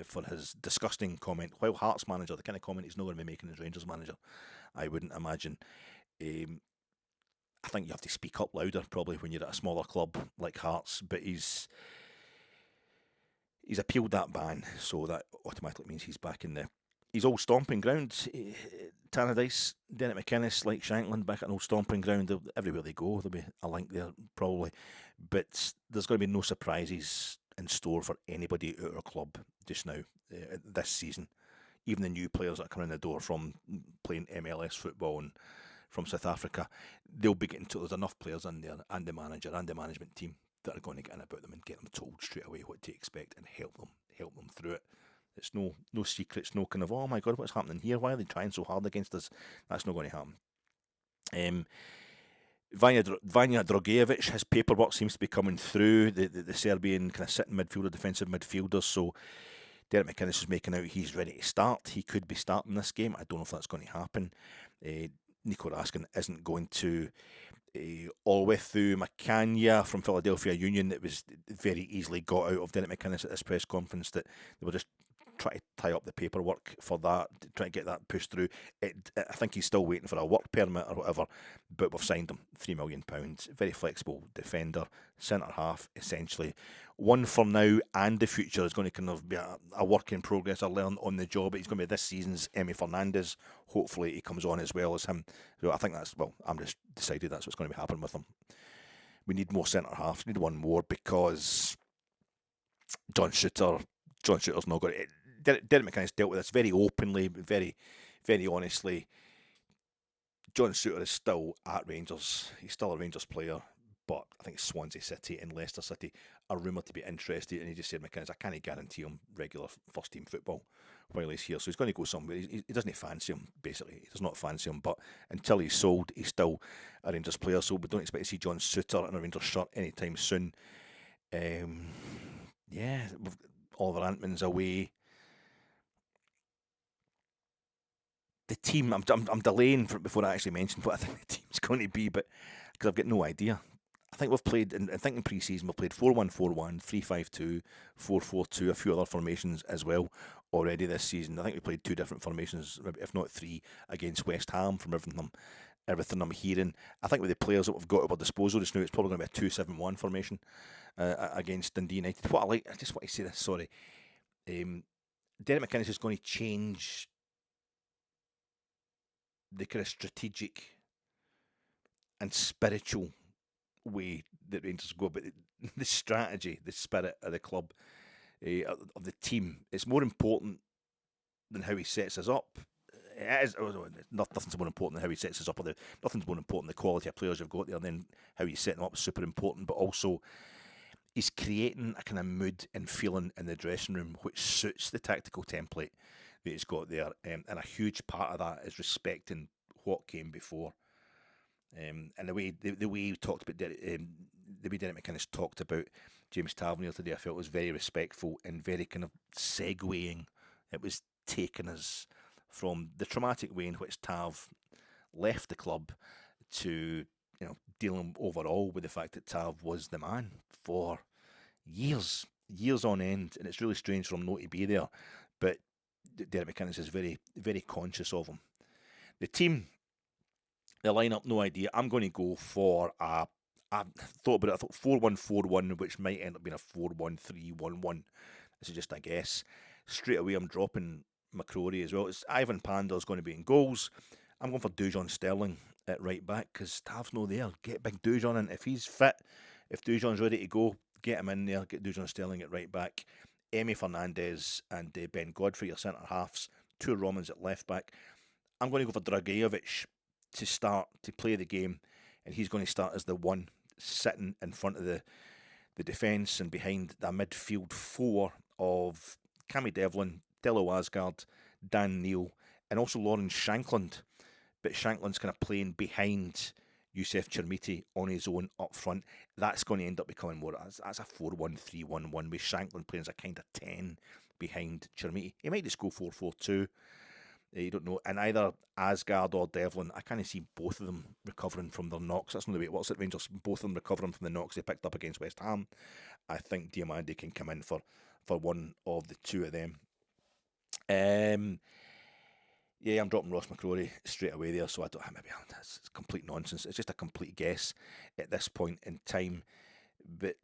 for his disgusting comment while Hearts manager. The kind of comment he's not going to be making as Rangers manager, I wouldn't imagine. I think you have to speak up louder probably when you're at a smaller club like Hearts, but he's appealed that ban, so that automatically means he's back in his old stomping ground. Tannadice, Derek McInnes, like Shankland, back at an old stomping ground. Everywhere they go, there'll be a link there probably. But there's going to be no surprises in store for anybody at our club just now this season. even the new players that are coming in the door from playing MLS football and from South Africa, they'll be getting told there's enough players in there and the manager and the management team that are going to get in about them and get them told straight away what to expect and help them through it. It's no secrets, no kind of, oh my God, what's happening here? Why are they trying so hard against us? That's not going to happen. Vanja Dragojevic, his paperwork seems to be coming through, the Serbian kind of sitting midfielder, defensive midfielder, so Derek McInnes is making out he's ready to start. He could be starting this game. I don't know if that's going to happen. Nico Raskin isn't going to. All the way through Macania from Philadelphia Union, that was very easily got out of Derek McInnes at this press conference that they were just trying to tie up the paperwork for that, trying to get that pushed through. I think he's still waiting for a work permit or whatever, but we've signed him, £3 million. Very flexible defender, centre half, essentially. One for now and the future is going to kind of be a work in progress, a learn on the job. He's going to be this season's Emi Fernandez. Hopefully he comes on as well as him. So I think I'm just decided that's what's going to be happening with him. We need more centre halves. We need one more because John Shooter's not got it. Derek McInnes dealt with this very openly, very, very honestly. John Shooter is still at Rangers. He's still a Rangers player, but I think Swansea City and Leicester City are rumoured to be interested, and he just said, McInnes, I can't guarantee him regular first-team football while he's here, so he's going to go somewhere. He doesn't fancy him, basically. He does not fancy him, but until he's sold, he's still a Rangers player, so we don't expect to see John Shooter in a Rangers shirt anytime soon. Oliver Antman's away. The team, I'm delaying before I actually mention what I think the team's going to be, but because I've got no idea. I think we've played, I think in pre-season we've played 4-1-4-1, 3-5-2, 4-4-2, a few other formations as well already this season. I think we played 2 different formations, if not 3, against West Ham from everything I'm hearing. I think with the players that we've got at our disposal just now, it's probably going to be a 2-7-1 formation against Dundee United. What I like, I just want to say this, sorry. Derek McInnes is going to change the kind of strategic and spiritual way that Rangers go, but the strategy, the spirit of the club, of the team, it's more important than how he sets us up. Nothing's more important than how he sets us up, nothing's more important than the quality of players you've got there, and then how you set them up is super important, but also he's creating a kind of mood and feeling in the dressing room which suits the tactical template that he's got there, and a huge part of that is respecting what came before. And the way he talked about the way Derek McInnes talked about James Tavernier today, I felt was very respectful and very kind of segueing. It was taking us from the traumatic way in which Tav left the club to dealing overall with the fact that Tav was the man for years on end, and it's really strange for him not to be there. But Derek McInnes is very, very conscious of him. The team, the lineup, no idea. I'm going to go for I thought about it. I thought 4-1-4-1, which might end up being a 4-1-3-1-1. This is just a guess. Straight away, I'm dropping McCrory as well. It's Ivan Pander's going to be in goals. I'm going for Dujon Sterling at right back because Tav's no there. Get big Dujon in. If he's fit, if Dujon's ready to go, get him in there. Get Dujon Sterling at right back. Emi Fernandez and Ben Godfrey, your centre halves. 2 Romans at left back. I'm going to go for Dragojevic to start to play the game, and he's going to start as the one sitting in front of the defence and behind the midfield 4 of Cammy Devlin, Thelo Asgard, Dan Neil, and also Lawrence Shankland. But Shankland's kind of playing behind Youssef Chermiti on his own up front. That's going to end up becoming more. That's a 4-1-3-1-1 with Shankland playing as a kind of 10 behind Chermiti. He might just go 4-4-2. You don't know. And either Asgard or Devlin, I kind of see both of them recovering from their knocks. That's not the way it works at Rangers. Both of them recovering from the knocks they picked up against West Ham. I think Diamandi can come in for one of the 2 of them. Yeah, I'm dropping Ross McCrory straight away there, so I don't. Maybe that's complete nonsense. It's just a complete guess at this point in time. But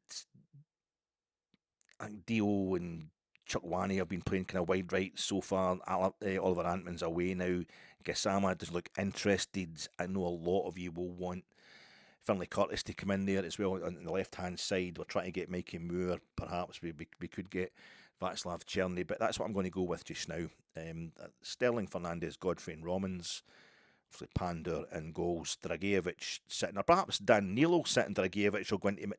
I think Dio and Chukwani have been playing kind of wide right so far. Oliver Antman's away now. Gassama doesn't look interested. I know a lot of you will want Finlay Curtis to come in there as well on the left-hand side. We're trying to get Mikey Moore. Perhaps we could get Václav Černý, but that's what I'm going to go with just now. Sterling, Fernandez, Godfrey and Romans. Pandor and goals. Dragijevic sitting, or perhaps Danilo sitting. Dragijevic will go into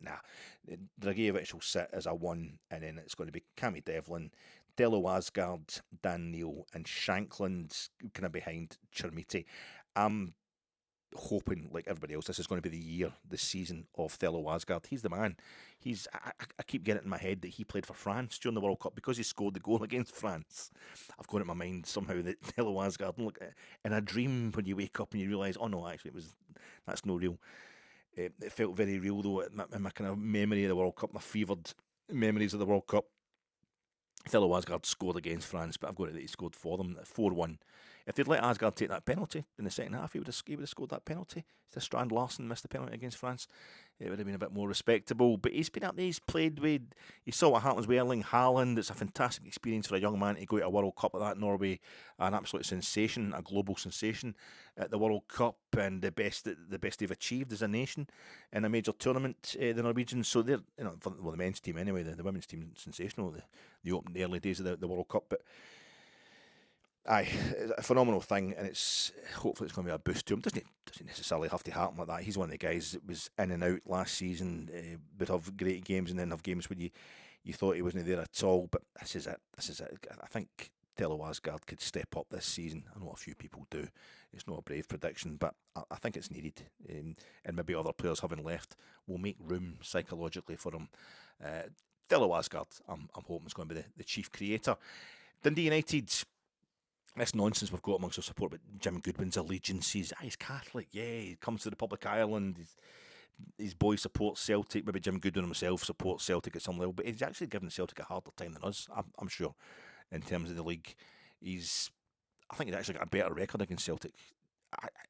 Dragijevic will sit as a 1, and then it's going to be Cammy Devlin, Thelo Asgard, Dan Neil, and Shankland kind of behind Chermiti. I'm hoping, like everybody else, this is going to be the season of Thelo Asgard. He's the man. I keep getting it in my head that he played for France during the World Cup because he scored the goal against France. I've got it in my mind somehow that Thelo Asgard, look, in a dream when you wake up and you realise, oh no, actually that's no real. It felt very real though, in my kind of memory of the World Cup, my fevered memories of the World Cup. Thelo Asgard scored against France, but I've got it that he scored for them, 4-1. If they'd let Asgard take that penalty in the second half, he would have scored that penalty. If Strand Larsen missed the penalty against France, it would have been a bit more respectable. But he's been up there, he's played with, you saw what happens with Erling Haaland. It's a fantastic experience for a young man to go to a World Cup at that. Norway, an absolute sensation, a global sensation at the World Cup, and the best they've achieved as a nation in a major tournament, the Norwegians. So they're, the men's team anyway, the women's team sensational, the early days of the World Cup, but aye, it's a phenomenal thing, and hopefully it's going to be a boost to him. Doesn't necessarily have to happen like that. He's one of the guys that was in and out last season, would have great games and then have games when you thought he wasn't there at all. But this is it. I think Thelo Asgard could step up this season. I know a few people do. It's not a brave prediction, but I think it's needed. And maybe other players having left will make room psychologically for him. Thelo Asgard, I'm hoping, is going to be the chief creator. Dundee United, this nonsense we've got amongst our support about Jim Goodwin's allegiances. He's Catholic, yeah, he comes to the Republic of Ireland, his boys support Celtic, maybe Jim Goodwin himself supports Celtic at some level, but he's actually given Celtic a harder time than us, I'm sure, in terms of the league. I think he's actually got a better record against Celtic.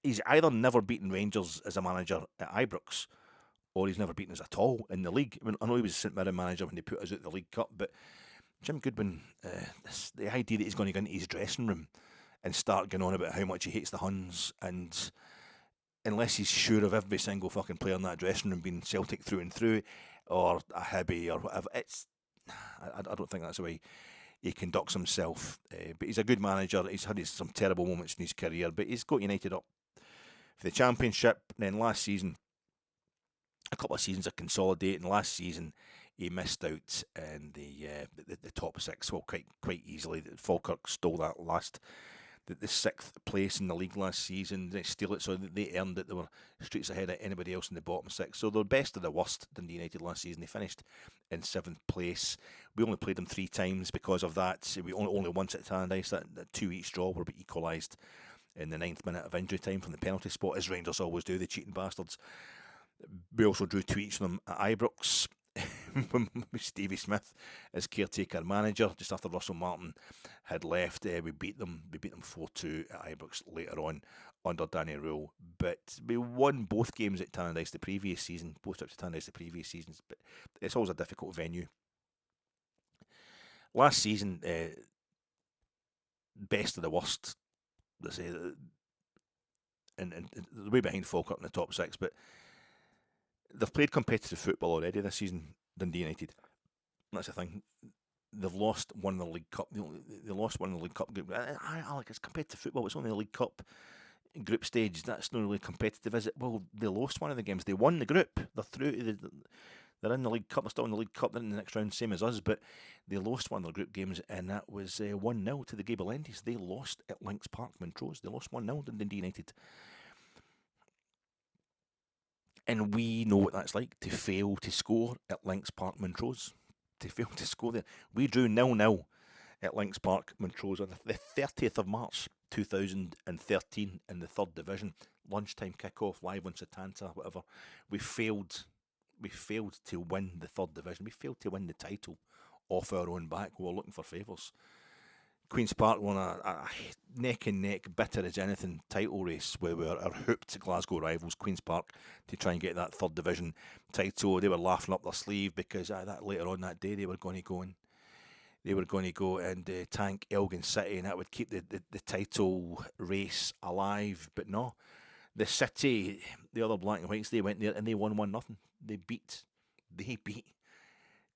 He's either never beaten Rangers as a manager at Ibrox, or he's never beaten us at all in the league. I mean, I know he was a St Mirren manager when they put us out of the League Cup, but Jim Goodwin, the idea that he's going to go into his dressing room and start going on about how much he hates the Huns, and unless he's sure of every single fucking player in that dressing room being Celtic through and through, or a Hibby or whatever, I don't think that's the way he conducts himself. But he's a good manager. He's had some terrible moments in his career, but he's got United up for the Championship. And then last season, a couple of seasons of consolidating. Last season, he missed out in the top 6, well, quite easily. Falkirk stole that the 6th place in the league last season. They steal it, so they earned it. They were streets ahead of anybody else in the bottom 6. So they're best of the worst, Dundee United last season. They finished in 7th place. We only played them 3 times because of that. We only once at Tannadice, that 2 each draw were equalised in the 9th minute of injury time from the penalty spot, as Rangers always do, the cheating bastards. We also drew 2 each from them at Ibrox. With Stevie Smith as caretaker manager just after Russell Martin had left. We beat them 4-2 at Ibrox later on under Danny Rule, but we won both games at Tannadice the previous season, both trips to Tannadice the previous seasons, but it's always a difficult venue. Last season, best of the worst, let's say, and the way behind Falkirk in the top 6, but they've played competitive football already this season, Dundee United. That's the thing. They've lost one in the League Cup. They lost one in the League Cup group. It's competitive football. It's only the League Cup group stage. That's not really competitive, is it? Well, they lost one of the games. They won the group. They're through. They're in the League Cup. They're still in the League Cup. They're in the next round, same as us. But they lost one of their group games, and that was 1-0 to the Gabelendis. They lost at Links Park, Montrose. They lost 1-0 to Dundee United. And we know what that's like, to fail to score at Links Park, Montrose. To fail to score there. We drew 0-0 at Links Park, Montrose on the 30th of March 2013 in the 3rd Division. Lunchtime kick-off, live on Setanta, whatever. We failed to win the 3rd Division. We failed to win the title off our own back. We were looking for favours. Queen's Park won a neck-and-neck, bitter as anything title race with our hooped Glasgow rivals, Queen's Park, to try and get that 3rd Division title. They were laughing up their sleeve because that later on that day they were going to go and tank Elgin City, and that would keep the title race alive. But no, The City, the other black and whites, they went there and they won 1-0. They beat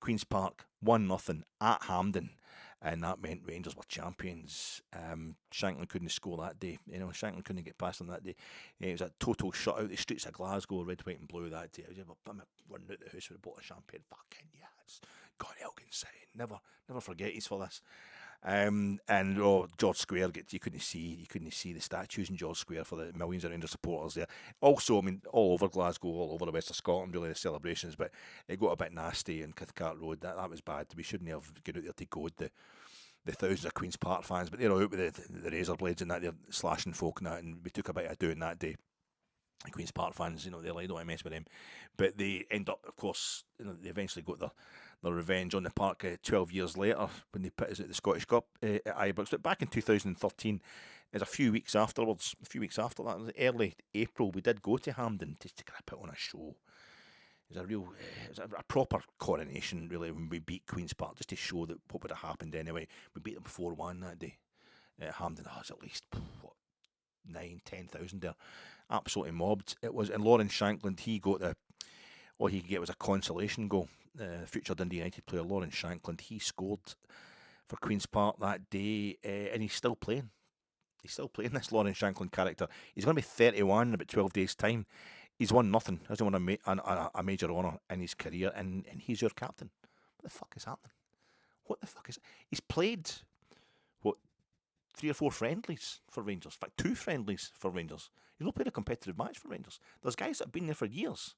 Queen's Park 1-0 at Hampden, and that meant Rangers were champions. Shankland couldn't score that day. Shankland couldn't get past them that day. It was a total shutout. The streets of Glasgow, red, white, and blue that day. I'm running out the house with a bottle of champagne. Fucking yes, God Elgin never forget he's for this. And George Square, you couldn't see the statues in George Square for the millions of Rangers supporters there. Also, I mean, all over Glasgow, all over the west of Scotland, really, the celebrations, but it got a bit nasty in Cathcart Road. That was bad. We shouldn't have gone out there to goad the thousands of Queen's Park fans, but they're out with the razor blades and that, they're slashing folk and that, and we took a bit of doing that day. The Queen's Park fans, they're like, don't want to mess with them. But they end up, of course, they eventually got their revenge on the park 12 years later when they put us at the Scottish Cup at Ibrox. But back in 2013, as a few weeks after that, early April, we did go to Hampden just to kind of put on a show. It was a proper coronation, really, when we beat Queen's Park, just to show that what would have happened anyway. We beat them 4-1 that day at Hampden. It was at least 9,000-10,000 there. Absolutely mobbed. It was, and Lawrence Shankland, he got all he could get was a consolation goal. Future Dundee United player Lawrence Shankland, he scored for Queen's Park that day, and he's still playing. He's still playing, this Lawrence Shankland character. He's going to be 31 in about 12 days' time. He's won nothing. Hasn't won a major honour in his career, and he's your captain. What the fuck is happening? What the fuck is... He's played, 3 or 4 friendlies for Rangers. In fact, 2 friendlies for Rangers. He's not played a competitive match for Rangers. There's guys that have been there for years,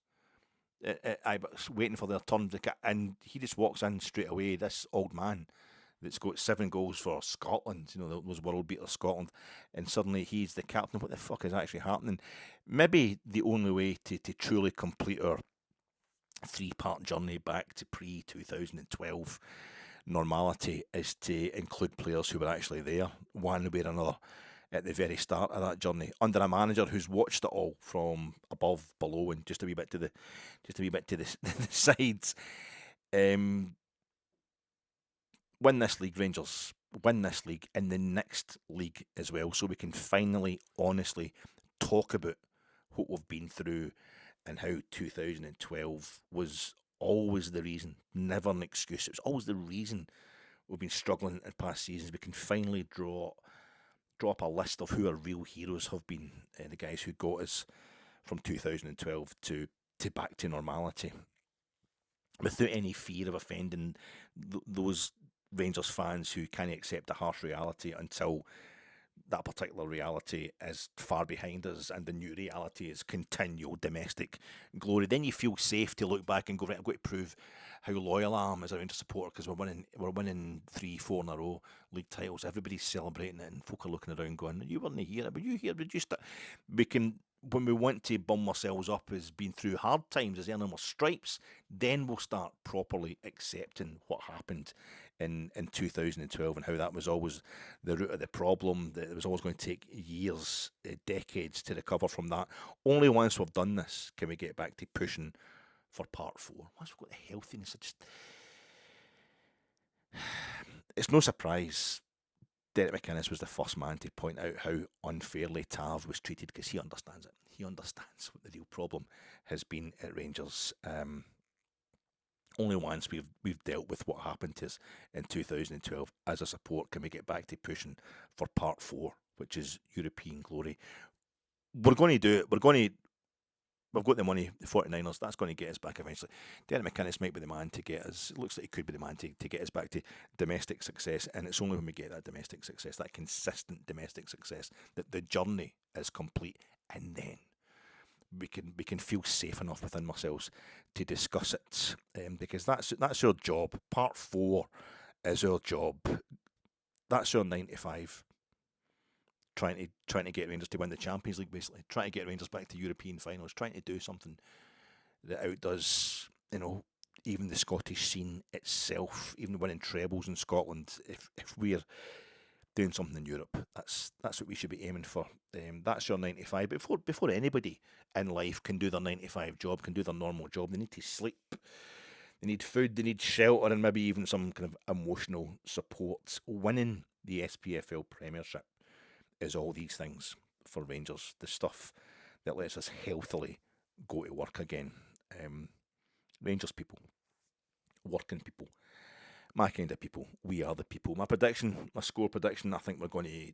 waiting for their turn, and he just walks in straight away, this old man that's got 7 goals for Scotland, those world beaters Scotland, and suddenly he's the captain. What the fuck is actually happening? Maybe the only way to truly complete our 3-part journey back to pre-2012 normality is to include players who were actually there, one way or another, at the very start of that journey, under a manager who's watched it all from above, below, and just a wee bit to the the sides. Win this league, Rangers. Win this league and the next league as well, so we can finally, honestly talk about what we've been through and how 2012 was always the reason, never an excuse. It was always the reason we've been struggling in past seasons. We can finally draw up a list of who our real heroes have been, the guys who got us from 2012 to back to normality, without any fear of offending those Rangers fans who can't accept a harsh reality until that particular reality is far behind us and the new reality is continual domestic glory. Then you feel safe to look back and go, right, I've got to prove how loyal I am as a Rangers supporter, because we're winning 3-4 in a row league titles. Everybody's celebrating it and folk are looking around going, you weren't here, were you here? Did you start? When we want to bum ourselves up as being through hard times, as earning more stripes, then we'll start properly accepting what happened in 2012 and how that was always the root of the problem, that it was always going to take years, decades to recover from that. Only once we've done this can we get back to pushing for part 4. Once we've got the healthiness, it's no surprise Derek McInnes was the first man to point out how unfairly Tav was treated, because he understands it. He understands what the real problem has been at Rangers. Only once we've dealt with what happened to us in 2012 as a support can we get back to pushing for part 4, which is European glory. We're going to do it. We've got the money, the 49ers, that's going to get us back eventually. Derek McInnes might be the man to get us, it looks like he could be the man to get us back to domestic success, and it's only when we get that domestic success, that consistent domestic success, that the journey is complete, and then we can feel safe enough within ourselves to discuss it, because that's our job. Part 4 is our job. That's our 95. Trying to get Rangers to win the Champions League, basically. Trying to get Rangers back to European finals. Trying to do something that outdoes, even the Scottish scene itself. Even winning trebles in Scotland. If we're doing something in Europe, that's what we should be aiming for. That's your 95. But before anybody in life can do their 95 job, can do their normal job, they need to sleep. They need food. They need shelter, and maybe even some kind of emotional support. Winning the SPFL Premiership is all these things for Rangers. The stuff that lets us healthily go to work again. Rangers people, working people, my kind of people, we are the people. My prediction, my score prediction, I think we're going to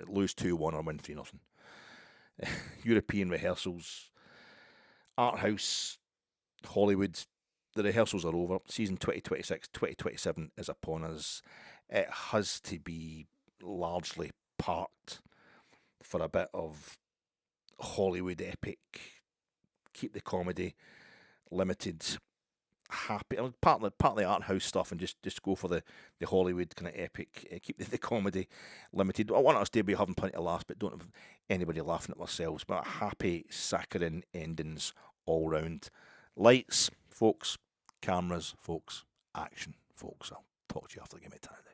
lose 2-1 or win 3-0. European rehearsals, art house, Hollywood, the rehearsals are over. Season 2026-2027 is upon us. It has to be largely parked for a bit of Hollywood epic, keep the comedy limited, happy. I mean, part of the art house stuff, and just go for the Hollywood kind of epic. Keep the comedy limited. I want us to be having plenty of laughs, but don't have anybody laughing at themselves. But happy, saccharine endings all round. Lights, folks. Cameras, folks. Action, folks. I'll talk to you after the game at Tannadice.